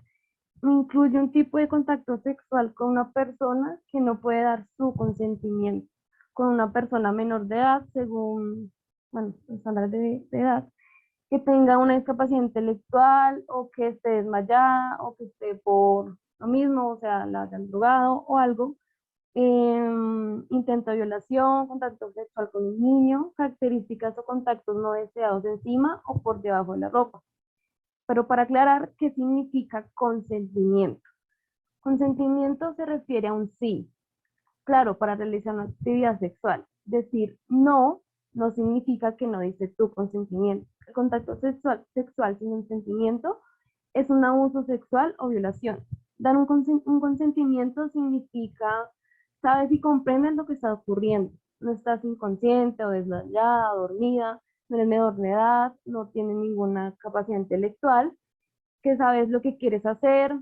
Incluye un tipo de contacto sexual con una persona que no puede dar su consentimiento, con una persona menor de edad, según, bueno, estándares de edad, que tenga una discapacidad intelectual o que esté desmayada o que esté por lo mismo, o sea, la hayan drogado o algo. Intento de violación, contacto sexual con un niño, características o contactos no deseados encima o por debajo de la ropa. Pero para aclarar, ¿qué significa consentimiento? Consentimiento se refiere a un sí, claro, para realizar una actividad sexual. Decir no no significa que no dice tu consentimiento. El contacto sexual sin consentimiento es un abuso sexual o violación. Dar un consentimiento significa, sabes y comprendes lo que está ocurriendo. No estás inconsciente o desmayada, dormida, no eres menor de edad, no tienes ninguna capacidad intelectual, que sabes lo que quieres hacer,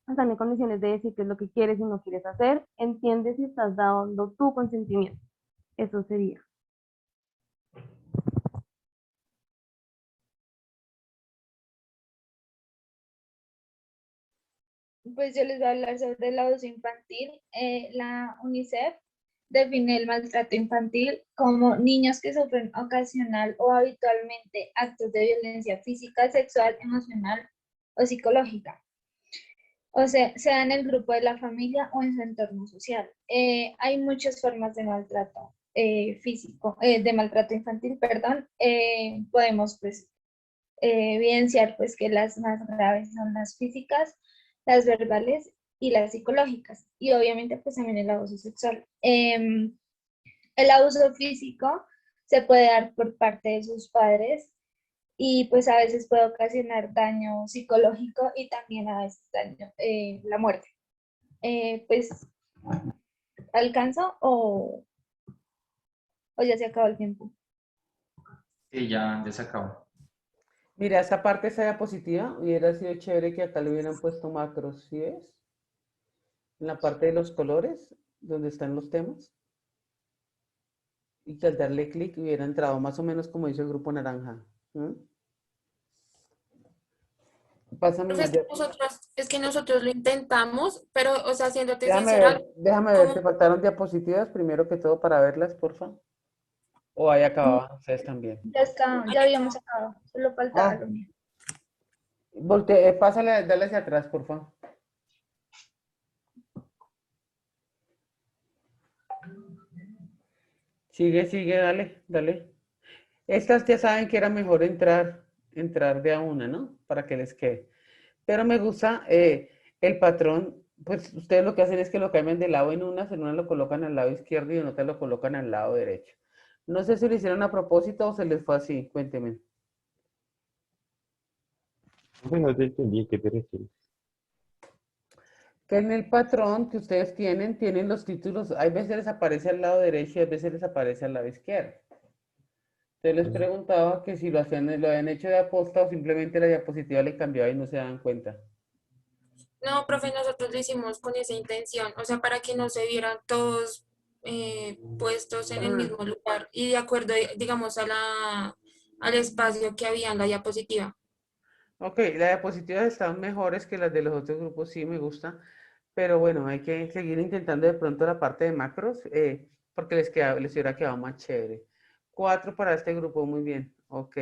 están en condiciones de decir qué es lo que quieres y no quieres hacer, entiendes y estás dando tu consentimiento. Eso sería. Pues yo les voy a hablar sobre el abuso infantil. La UNICEF define el maltrato infantil como niños que sufren ocasional o habitualmente actos de violencia física, sexual, emocional o psicológica. O sea en el grupo de la familia o en su entorno social. Hay muchas formas de maltrato físico, de maltrato infantil, perdón. Podemos pues evidenciar pues que las más graves son las físicas, las verbales y las psicológicas, y obviamente pues también el abuso sexual. El abuso físico se puede dar por parte de sus padres y pues a veces puede ocasionar daño psicológico y también a veces daño, la muerte. Pues, ¿alcanzo o...? o ya se acabó el tiempo. Sí, ya se acabó. Mira, esa parte, esa diapositiva, hubiera sido chévere que acá le hubieran puesto macros, ¿sí ves? En la parte de los colores, donde están los temas. Y que al darle clic hubiera entrado más o menos como hizo el grupo naranja. ¿Mm? Pásame Profe, una es que nosotros lo intentamos, pero, o sea, siéndote sincera, déjame ver, como ¿te faltaron diapositivas primero que todo para verlas, porfa? ¿O ahí acababan ustedes también? Ya habíamos acabado, solo faltaba Ah, lo mío. pásale, dale hacia atrás, porfa. Sigue, dale. Estas ya saben que era mejor entrar de a una, ¿no? Para que les quede. Pero me gusta el patrón, pues ustedes lo que hacen es que lo cambian de lado en una lo colocan al lado izquierdo y en otra lo colocan al lado derecho. No sé si lo hicieron a propósito o se les fue así, cuéntenme. Bueno, te entendí, ¿qué te refieres? Que en el patrón que ustedes tienen los títulos, hay veces les aparece al lado derecho y hay veces les aparece al lado izquierdo. Entonces les preguntaba que si lo habían hecho de aposta o simplemente la diapositiva le cambiaba y no se daban cuenta. no, profe, nosotros lo hicimos con esa intención, o sea, para que no se vieran todos puestos en el mismo lugar y de acuerdo, digamos, al espacio que había en la diapositiva. Ok, las diapositivas están mejores que las de los otros grupos, sí me gusta, pero bueno, hay que seguir intentando de pronto la parte de macros, porque les hubiera quedado más chévere. 4 para este grupo, muy bien, ok.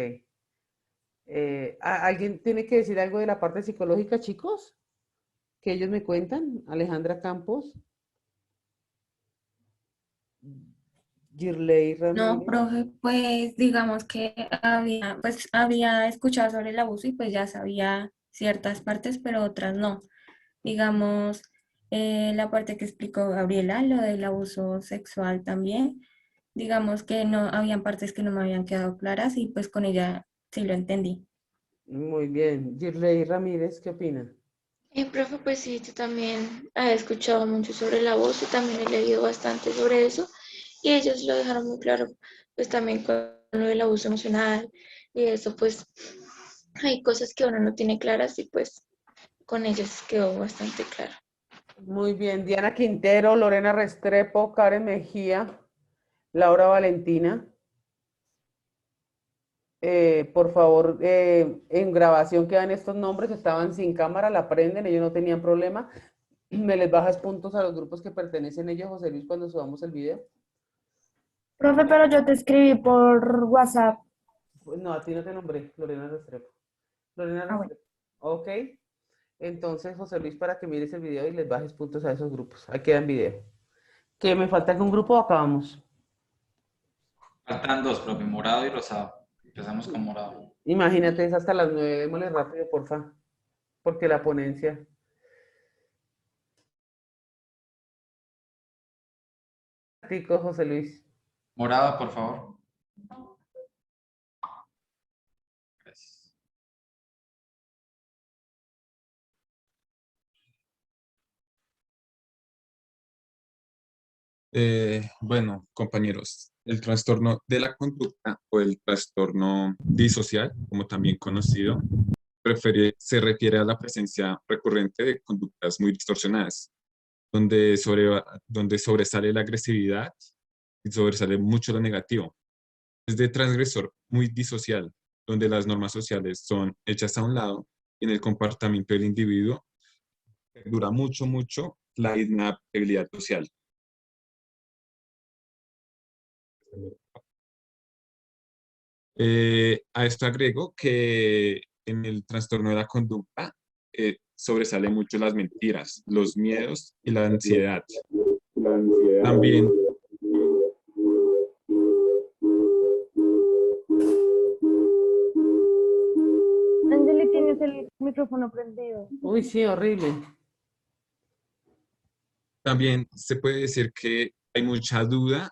¿Alguien tiene que decir algo de la parte psicológica, chicos? Que ellos me cuentan. Alejandra Campos, Girley No, Ramírez. profe, pues digamos que había escuchado sobre el abuso y pues ya sabía ciertas partes, pero otras no. Digamos, la parte que explicó Gabriela, lo del abuso sexual también, digamos que no, habían partes que no me habían quedado claras y pues con ella sí lo entendí. Muy bien. Girley Ramírez, ¿qué opina? Profe, pues sí, yo también he escuchado mucho sobre el abuso y también he leído bastante sobre eso y ellos lo dejaron muy claro, pues también con lo del abuso emocional y eso, pues hay cosas que uno no tiene claras y pues con ellos quedó bastante claro. Muy bien. Diana Quintero, Lorena Restrepo, Karen Mejía, Laura Valentina. Por favor, en grabación quedan estos nombres, estaban sin cámara, la prenden, ellos no tenían problema. ¿Me les bajas puntos a los grupos que pertenecen ellos, José Luis, cuando subamos el video? Profe, pero yo te escribí por WhatsApp. Pues no, a ti no te nombré, Lorena Restrepo. Lorena Ah, bueno. Restrepo. Ok. Entonces, José Luis, para que mires el video y les bajes puntos a esos grupos. Ahí queda en video. ¿Que me falta algún grupo o acabamos? Faltan dos, profe, morado y rosado. Empezamos con morado. Imagínate, es hasta las 9. Démosle rápido, porfa. Porque la ponencia. Tico, José Luis. Morado, por favor. Gracias. Bueno, compañeros, el trastorno de la conducta o el trastorno disocial, como también conocido, se refiere a la presencia recurrente de conductas muy distorsionadas, donde sobresale la agresividad y sobresale mucho lo negativo. Es de transgresor muy disocial, donde las normas sociales son hechas a un lado y en el comportamiento del individuo dura mucho la inadaptabilidad social. A esto agrego que en el trastorno de la conducta sobresale mucho las mentiras, los miedos y la ansiedad. También Angeli, tienes el micrófono prendido. Uy, sí, horrible. También se puede decir que hay mucha duda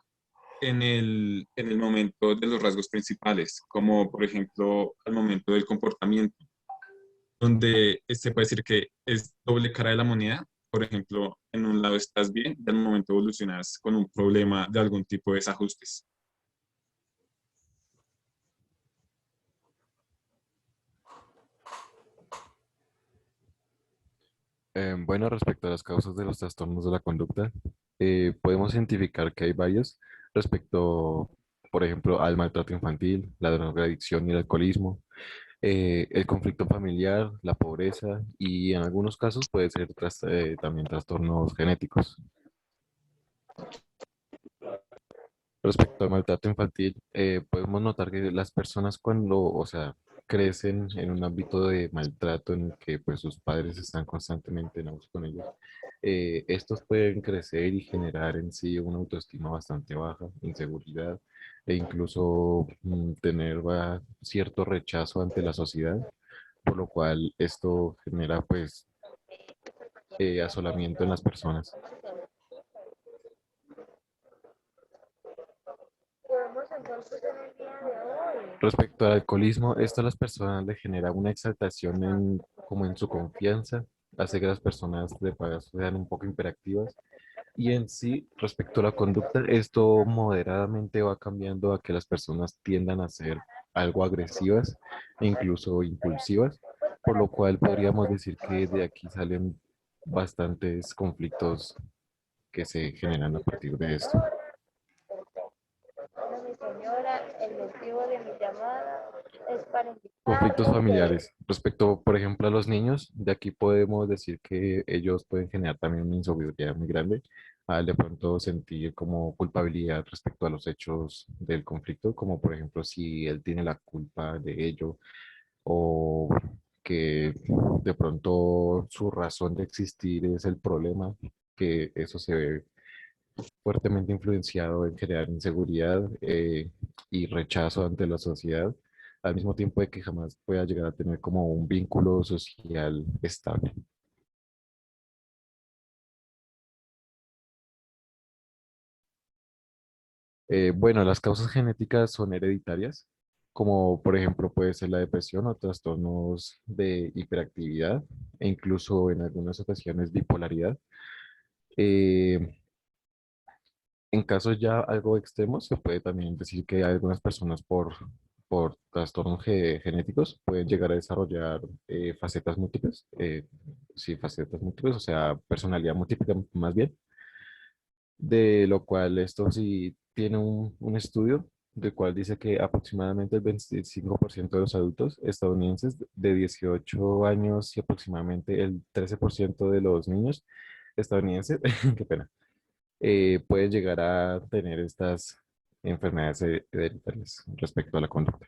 en el momento de los rasgos principales, como por ejemplo al momento del comportamiento, donde se puede decir que es doble cara de la moneda. Por ejemplo, en un lado estás bien y al momento evolucionas con un problema de algún tipo de desajustes. Bueno, respecto a las causas de los trastornos de la conducta, podemos identificar que hay varios respecto, por ejemplo, al maltrato infantil, la drogadicción y el alcoholismo, el conflicto familiar, la pobreza y en algunos casos puede ser también trastornos genéticos. Respecto al maltrato infantil, podemos notar que las personas cuando, o sea, crecen en un ámbito de maltrato en el que pues sus padres están constantemente en abuso con ellos, estos pueden crecer y generar en sí una autoestima bastante baja, inseguridad e incluso tener cierto rechazo ante la sociedad, por lo cual esto genera pues asolamiento en las personas. Podemos entonces en el día de hoy. Respecto al alcoholismo, esto a las personas le genera una exaltación como en su confianza, hace que las personas de pagas sean un poco hiperactivas y en sí, respecto a la conducta, esto moderadamente va cambiando a que las personas tiendan a ser algo agresivas e incluso impulsivas, por lo cual podríamos decir que de aquí salen bastantes conflictos que se generan a partir de esto. Bueno, mi señora, el motivo de mi llamada es para Conflictos indicarle familiares. Respecto, por ejemplo, a los niños, de aquí podemos decir que ellos pueden generar también una inseguridad muy grande al de pronto sentir como culpabilidad respecto a los hechos del conflicto, como por ejemplo si él tiene la culpa de ello o que de pronto su razón de existir es el problema, que eso se ve fuertemente influenciado en crear inseguridad y rechazo ante la sociedad, al mismo tiempo de que jamás pueda llegar a tener como un vínculo social estable. Bueno, las causas genéticas son hereditarias, como por ejemplo puede ser la depresión o trastornos de hiperactividad e incluso en algunas ocasiones bipolaridad. Eh, En casos ya algo extremos, se puede también decir que algunas personas por trastornos genéticos pueden llegar a desarrollar facetas múltiples, sí, facetas múltiples, o sea, personalidad múltiple más bien, de lo cual esto sí tiene un estudio del cual dice que aproximadamente el 25% de los adultos estadounidenses de 18 años y aproximadamente el 13% de los niños estadounidenses, qué pena, pueden llegar a tener estas enfermedades hereditarias respecto a la conducta.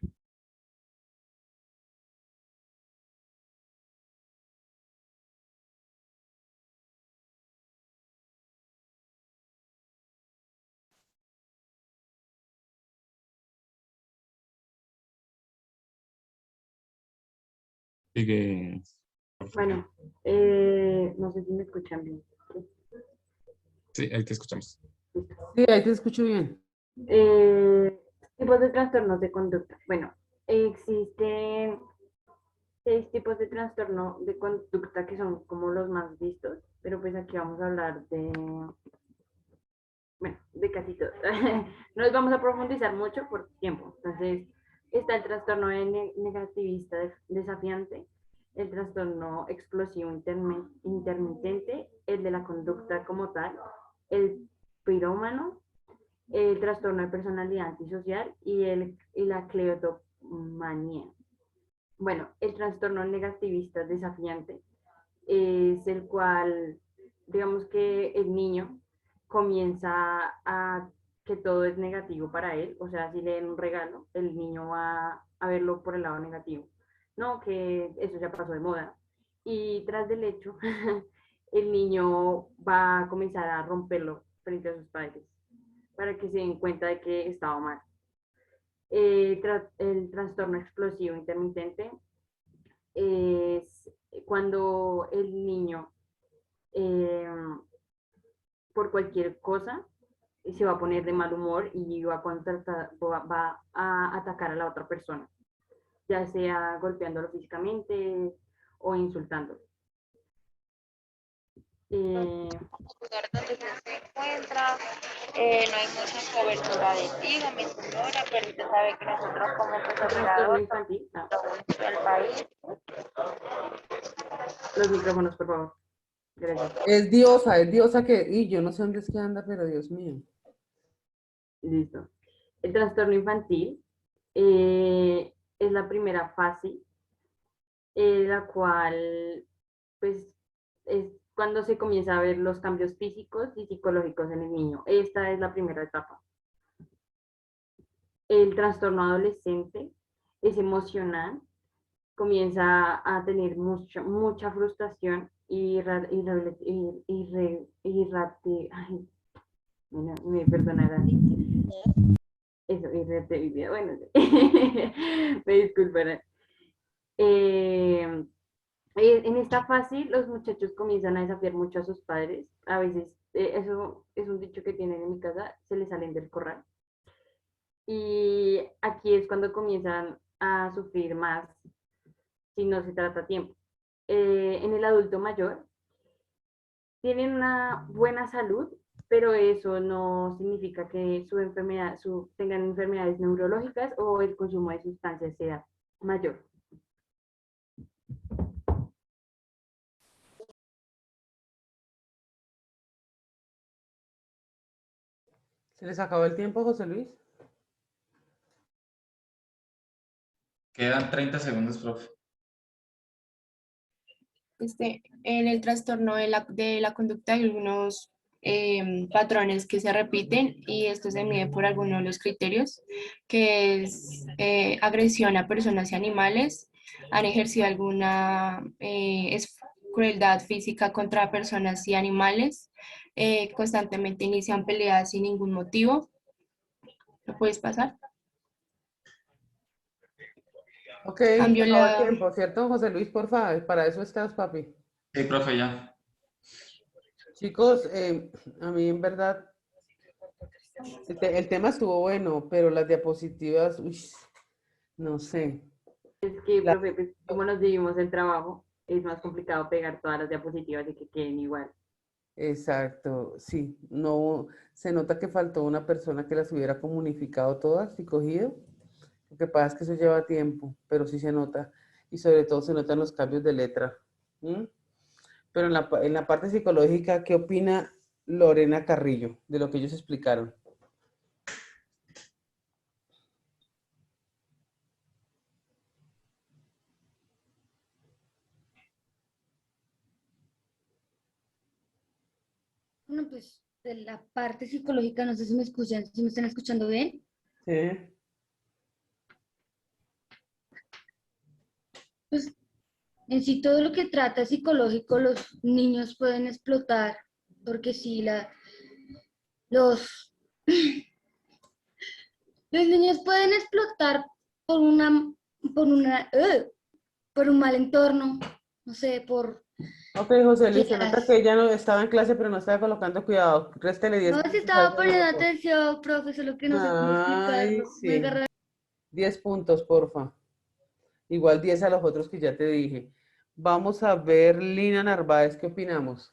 Sigue. Bueno, no sé si me escuchan bien. Sí, ahí te escuchamos. Sí, ahí te escucho bien. Tipos de trastornos de conducta. Bueno, existen 6 tipos de trastorno de conducta que son como los más vistos, pero pues aquí vamos a hablar bueno, de casi todos. No les vamos a profundizar mucho por tiempo. Entonces, está el trastorno negativista desafiante, el trastorno explosivo intermitente, el de la conducta como tal, el pirómano, el trastorno de personalidad antisocial y la cleptomanía. Bueno, el trastorno negativista desafiante es el cual, digamos que el niño comienza a que todo es negativo para él, o sea, si le dan un regalo, el niño va a verlo por el lado negativo, no, que eso ya pasó de moda. Y tras del hecho, el niño va a comenzar a romperlo frente a sus padres para que se den cuenta de que estaba mal. El trastorno explosivo intermitente es cuando el niño por cualquier cosa se va a poner de mal humor y va a atacar a la otra persona, ya sea golpeándolo físicamente o insultándolo. lugar donde usted se encuentra, no hay mucha cobertura de ti, mi señora, pero usted sabe que nosotros como Trastorno infantil. del país. Los micrófonos, por favor. Gracias. Es diosa que, y yo no sé dónde es que anda, pero Dios mío. Listo. El trastorno infantil es la primera fase, la cual, pues, es cuando se comienza a ver los cambios físicos y psicológicos en el niño. Esta es la primera etapa. El trastorno adolescente es emocional, comienza a tener mucha frustración y me perdonarán. Eso, irritabilidad, bueno, me disculparán. En esta fase los muchachos comienzan a desafiar mucho a sus padres. A veces, eso es un dicho que tienen en mi casa, se les salen del corral. Y aquí es cuando comienzan a sufrir más si no se trata a tiempo. En el adulto mayor tienen una buena salud, pero eso no significa que tengan enfermedades neurológicas o el consumo de sustancias sea mayor. ¿Se les acabó el tiempo, José Luis? Quedan 30 segundos, profe. En el trastorno de la conducta hay algunos patrones que se repiten y esto se mide por algunos de los criterios, que es agresión a personas y animales, han ejercido alguna crueldad física contra personas y animales, constantemente inician peleas sin ningún motivo. ¿Lo puedes pasar? Ok, se acabó el tiempo, ¿cierto, José Luis? Por favor, para eso estás, papi. Sí, profe, ya. Chicos, a mí en verdad, el tema estuvo bueno, pero las diapositivas, uy, no sé. Es que, profe, pues, como nos dividimos el trabajo, es más complicado pegar todas las diapositivas y que queden igual. Exacto, sí, no, se nota que faltó una persona que las hubiera comunicado todas y cogido. Lo que pasa es que eso lleva tiempo, pero sí se nota, y sobre todo se notan los cambios de letra. ¿Mm? Pero en la parte psicológica, ¿qué opina Lorena Carrillo de lo que ellos explicaron? Bueno, pues de la parte psicológica, no sé si me escuchan, si me están escuchando bien. Sí. Pues en sí todo lo que trata es psicológico, los niños pueden explotar, porque sí, los, los niños pueden explotar por por un mal entorno, no sé, por... Ok, José Luis, se nota que ella no estaba en clase, pero no estaba colocando cuidado. Réstele 10 No, si puntos estaba al poniendo grupo. atención, profe, solo que no sé cómo Ay, explicarlo. Me sí. agarra 10 puntos, porfa. Igual 10 a los otros que ya te dije. Vamos a ver, Lina Narváez, ¿qué opinamos?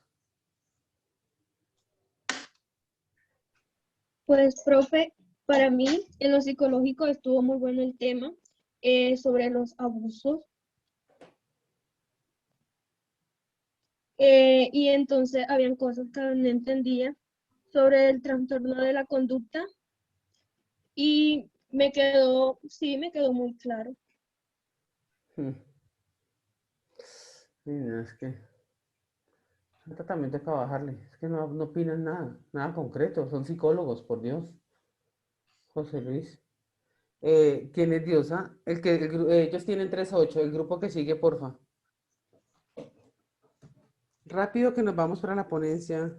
Pues, profe, para mí en lo psicológico estuvo muy bueno el tema sobre los abusos. Y entonces habían cosas que no entendía sobre el trastorno de la conducta y me quedó muy claro. Sí, no, es que también toca bajarle. Es que no opinan nada, nada concreto. Son psicólogos, por Dios. José Luis. ¿Quién es Diosa? Ellos tienen 3-8. El grupo que sigue, porfa. Rápido que nos vamos para la ponencia.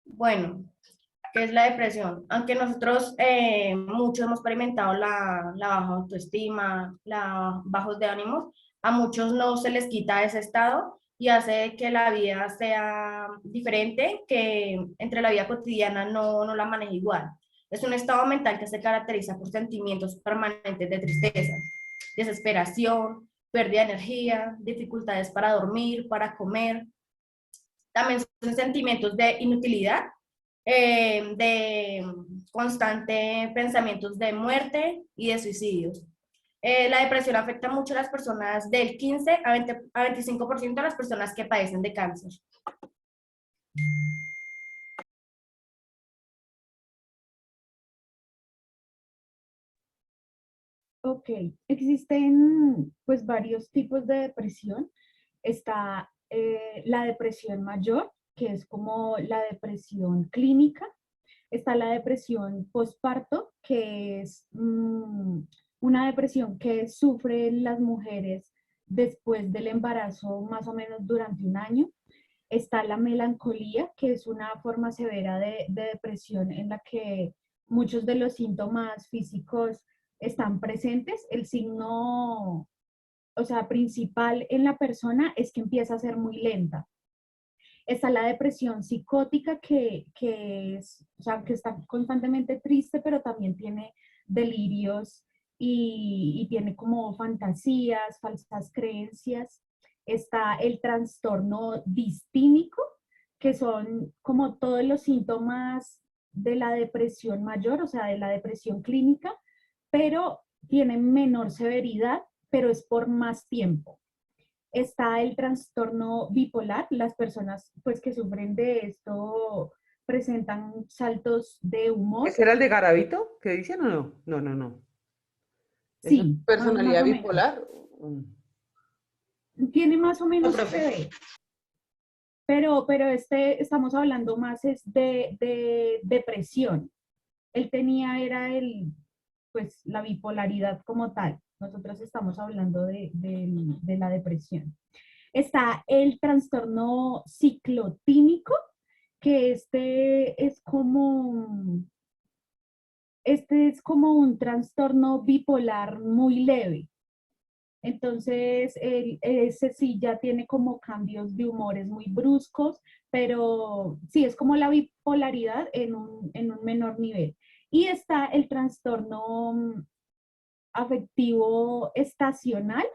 Bueno, ¿qué es la depresión? Aunque nosotros muchos hemos experimentado la baja autoestima, la bajos de ánimos, a muchos no se les quita ese estado y hace que la vida sea diferente, que entre la vida cotidiana no la maneje igual. Es un estado mental que se caracteriza por sentimientos permanentes de tristeza, desesperación, pérdida de energía, dificultades para dormir, para comer. También son sentimientos de inutilidad, de constante pensamientos de muerte y de suicidios. La depresión afecta mucho a las personas del 15 a 25% de las personas que padecen de cáncer. Ok, existen pues varios tipos de depresión. Está la depresión mayor, que es como la depresión clínica. Está la depresión postparto, que es una depresión que sufren las mujeres después del embarazo más o menos durante un año. Está la melancolía, que es una forma severa de depresión en la que muchos de los síntomas físicos están presentes. El signo, o sea, principal en la persona es que empieza a ser muy lenta. Está la depresión psicótica que es, o sea, que está constantemente triste, pero también tiene delirios y tiene como fantasías, falsas creencias. Está el trastorno distímico, que son como todos los síntomas de la depresión mayor, o sea, de la depresión clínica, pero tienen menor severidad, pero es por más tiempo. Está el trastorno bipolar, las personas pues que sufren de esto presentan saltos de humor. ¿Ese era el de Garavito? ¿Qué dicen o no? No, no, no. ¿Eso es Sí, personalidad más o menos. bipolar? Tiene más o menos profe. que ver. Pero estamos hablando más es de depresión. Él tenía, era pues la bipolaridad como tal. Nosotros estamos hablando de la depresión. Está el trastorno ciclotímico, que este es como un trastorno bipolar muy leve. Entonces, ese sí ya tiene como cambios de humores muy bruscos, pero sí, es como la bipolaridad en un menor nivel. Y está el trastorno afectivo estacional,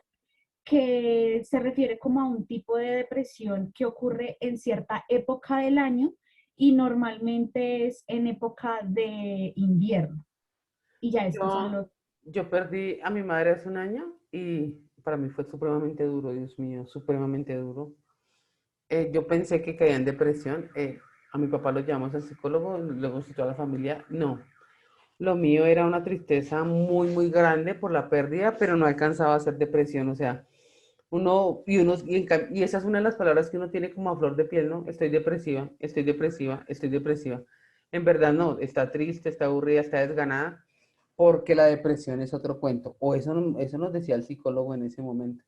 que se refiere como a un tipo de depresión que ocurre en cierta época del año y normalmente es en época de invierno. Y ya estos son los... Yo perdí a mi madre hace un año y para mí fue supremamente duro, Dios mío, supremamente duro. Yo pensé que caía en depresión. A mi papá lo llevamos al psicólogo, luego citó a la familia. No, lo mío era una tristeza muy, muy grande por la pérdida, pero no alcanzaba a ser depresión. O sea, y esa es una de las palabras que uno tiene como a flor de piel, ¿no? Estoy depresiva, estoy depresiva, estoy depresiva. En verdad no, está triste, está aburrida, está desganada, porque la depresión es otro cuento. O eso nos decía el psicólogo en ese momento.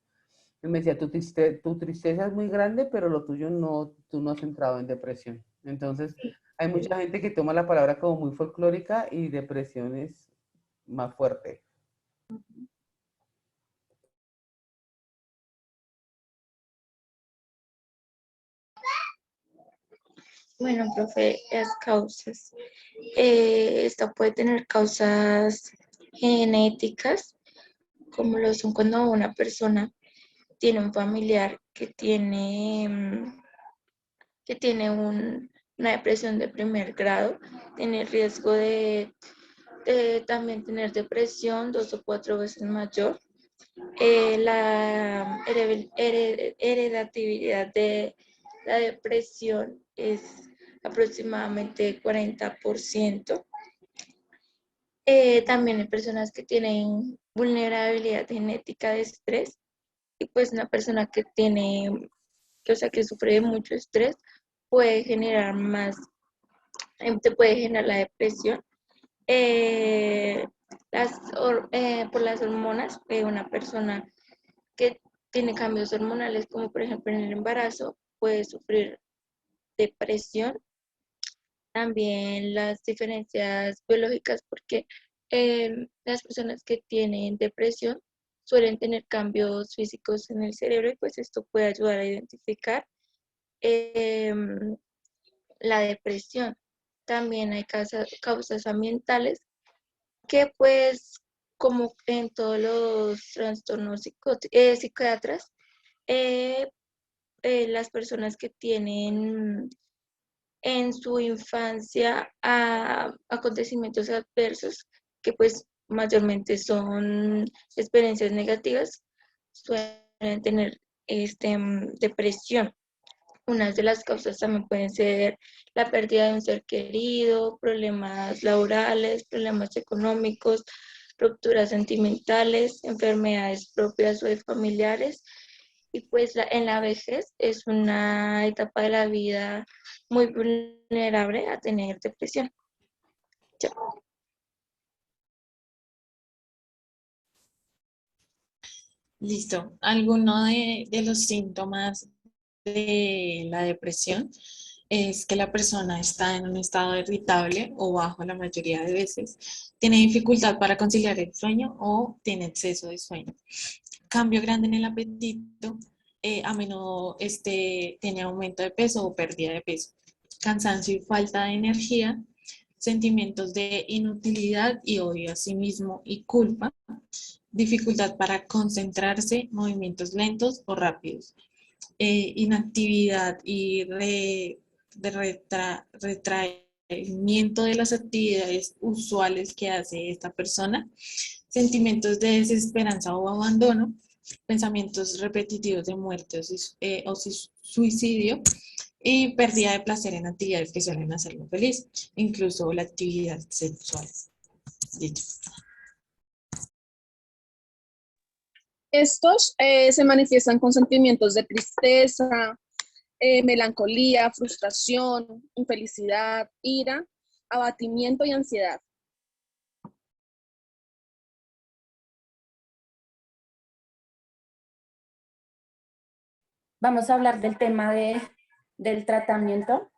Y me decía, tu tristeza es muy grande, pero lo tuyo no, tú no has entrado en depresión. Entonces, hay mucha gente que toma la palabra como muy folclórica y depresión es más fuerte. Bueno, profe, las causas. Esto puede tener causas genéticas, como lo son cuando una persona tiene un familiar que tiene una depresión de primer grado, tiene riesgo de también tener depresión 2 o 4 veces mayor. La heredabilidad de la depresión es aproximadamente 40%. También hay personas que tienen vulnerabilidad genética de estrés y pues una persona que que sufre de mucho estrés puede generar te puede generar la depresión. Por las hormonas, una persona que tiene cambios hormonales, como por ejemplo en el embarazo, puede sufrir depresión. También las diferencias biológicas, porque las personas que tienen depresión suelen tener cambios físicos en el cerebro y pues esto puede ayudar a identificar la depresión. También hay causas ambientales que pues como en todos los trastornos psiquiatras, las personas que tienen en su infancia acontecimientos adversos, que pues mayormente son experiencias negativas, suelen tener depresión. Unas de las causas también pueden ser la pérdida de un ser querido, problemas laborales, problemas económicos, rupturas sentimentales, enfermedades propias o de familiares. Y pues en la vejez es una etapa de la vida muy vulnerable a tener depresión. Chao. Listo. ¿Alguno de los síntomas de la depresión es que la persona está en un estado irritable o bajo la mayoría de veces, tiene dificultad para conciliar el sueño o tiene exceso de sueño? Cambio grande en el apetito, a menudo tiene aumento de peso o pérdida de peso, cansancio y falta de energía, sentimientos de inutilidad y odio a sí mismo y culpa, dificultad para concentrarse, movimientos lentos o rápidos, inactividad y retraimiento de las actividades usuales que hace esta persona, sentimientos de desesperanza o abandono, pensamientos repetitivos de muerte o suicidio y pérdida de placer en actividades que suelen hacerlo feliz, incluso la actividad sexual. Dicho. Estos se manifiestan con sentimientos de tristeza, melancolía, frustración, infelicidad, ira, abatimiento y ansiedad. Vamos a hablar del tema del tratamiento.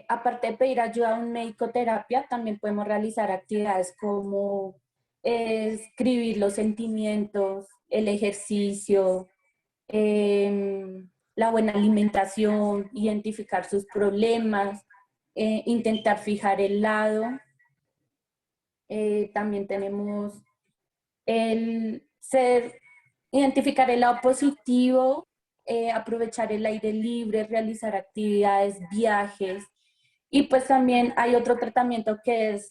Aparte de pedir ayuda a un médico terapia, también podemos realizar actividades como escribir los sentimientos, el ejercicio, la buena alimentación, identificar sus problemas, intentar fijar el lado. También tenemos identificar el lado positivo, aprovechar el aire libre, realizar actividades, viajes. Y pues también hay otro tratamiento que es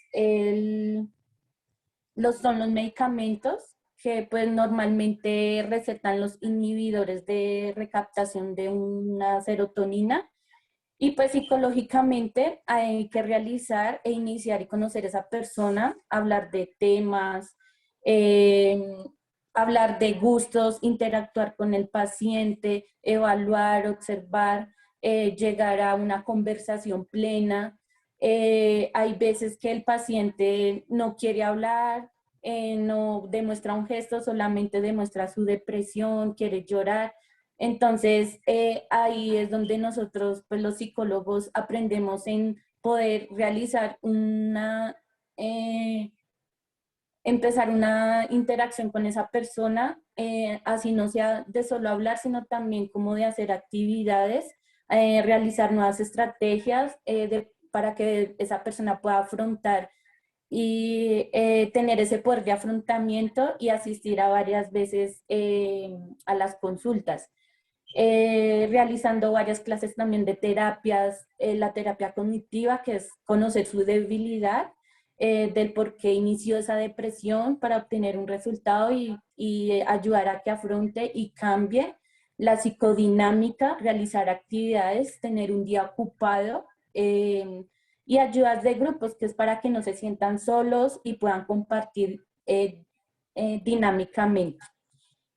son los medicamentos que pues normalmente recetan los inhibidores de recaptación de una serotonina. Y pues psicológicamente hay que realizar e iniciar y conocer a esa persona, hablar de temas, hablar de gustos, interactuar con el paciente, evaluar, observar, llegar a una conversación plena. Hay veces que el paciente no quiere hablar, no demuestra un gesto, solamente demuestra su depresión, quiere llorar. Entonces, ahí es donde nosotros, pues los psicólogos, aprendemos en poder realizar empezar una interacción con esa persona, así no sea de solo hablar, sino también como de hacer actividades, realizar nuevas estrategias para que esa persona pueda afrontar y tener ese poder de afrontamiento y asistir a varias veces a las consultas. Realizando varias clases también de terapias, la terapia cognitiva, que es conocer su debilidad, del por qué inició esa depresión para obtener un resultado y ayudar a que afronte y cambie la psicodinámica, realizar actividades, tener un día ocupado y ayudas de grupos, que es para que no se sientan solos y puedan compartir dinámicamente.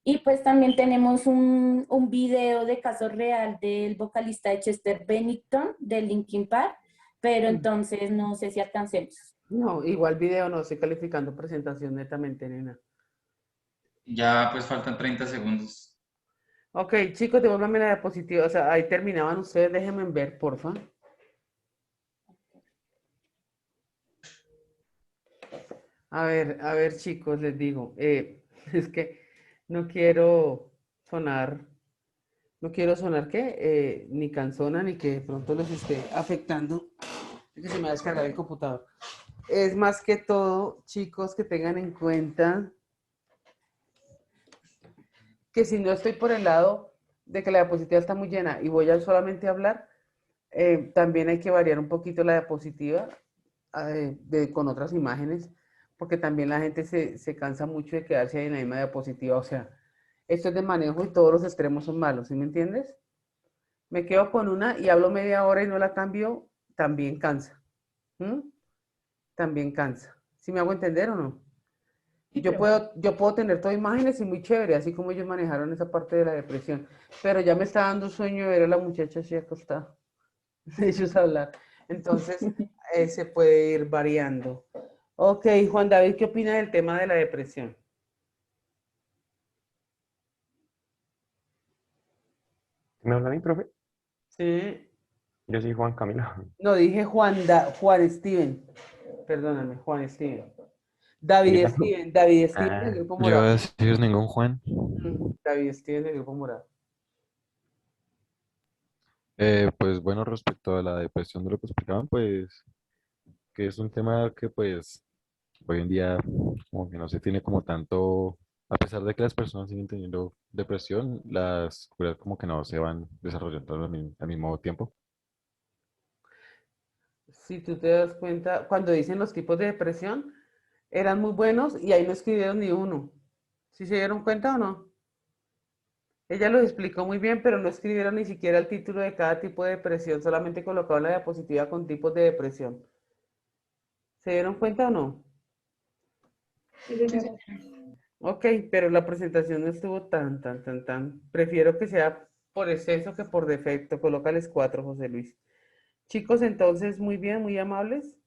Y pues también tenemos un video de caso real del vocalista de Chester Bennington de Linkin Park, pero entonces no sé si alcancemos. No, igual video no, estoy calificando presentación netamente, nena. Ya pues faltan 30 segundos. Ok, chicos, devuélvanme la diapositiva, o sea, ahí terminaban ustedes, déjenme ver, porfa. A ver, chicos, les digo, es que no quiero sonar, ¿qué? Ni cansona, ni que de pronto les esté afectando, es que se me va a descargar el computador. es más que todo, chicos, que tengan en cuenta que si no estoy por el lado de que la diapositiva está muy llena y voy a solamente hablar, también hay que variar un poquito la diapositiva con otras imágenes, porque también la gente se cansa mucho de quedarse ahí en la misma diapositiva. O sea, esto es de manejo y todos los extremos son malos, ¿sí me entiendes? Me quedo con una y hablo media hora y no la cambio, también cansa. ¿Mm? También cansa. ¿Sí me hago entender o no? Yo puedo tener todas imágenes y muy chévere, así como ellos manejaron esa parte de la depresión, pero ya me está dando sueño ver a la muchacha así acostada, de ellos hablar. Entonces, se puede ir variando. Ok, Juan David, ¿qué opina del tema de la depresión? ¿Me habla a mí, profe? Sí. Yo soy Juan Camilo. No, dije Juan Steven. Perdóname, Juan Steven. David Mira. Steven del Ah, Grupo Yo iba a Morado. decir ningún Juan. David Steven del Grupo Morado. Pues bueno, respecto a la depresión de lo que explicaban, pues que es un tema que pues hoy en día como que no se tiene como tanto, a pesar de que las personas siguen teniendo depresión, las curas como que no se van desarrollando al mismo tiempo. Si tú te das cuenta, cuando dicen los tipos de depresión, eran muy buenos y ahí no escribieron ni uno. ¿Sí se dieron cuenta o no? Ella lo explicó muy bien, pero no escribieron ni siquiera el título de cada tipo de depresión, solamente colocaron la diapositiva con tipos de depresión. ¿Se dieron cuenta o no? Ok, pero la presentación no estuvo tan. Prefiero que sea por exceso que por defecto. Colócales 4, José Luis. Chicos, entonces, muy bien, muy amables.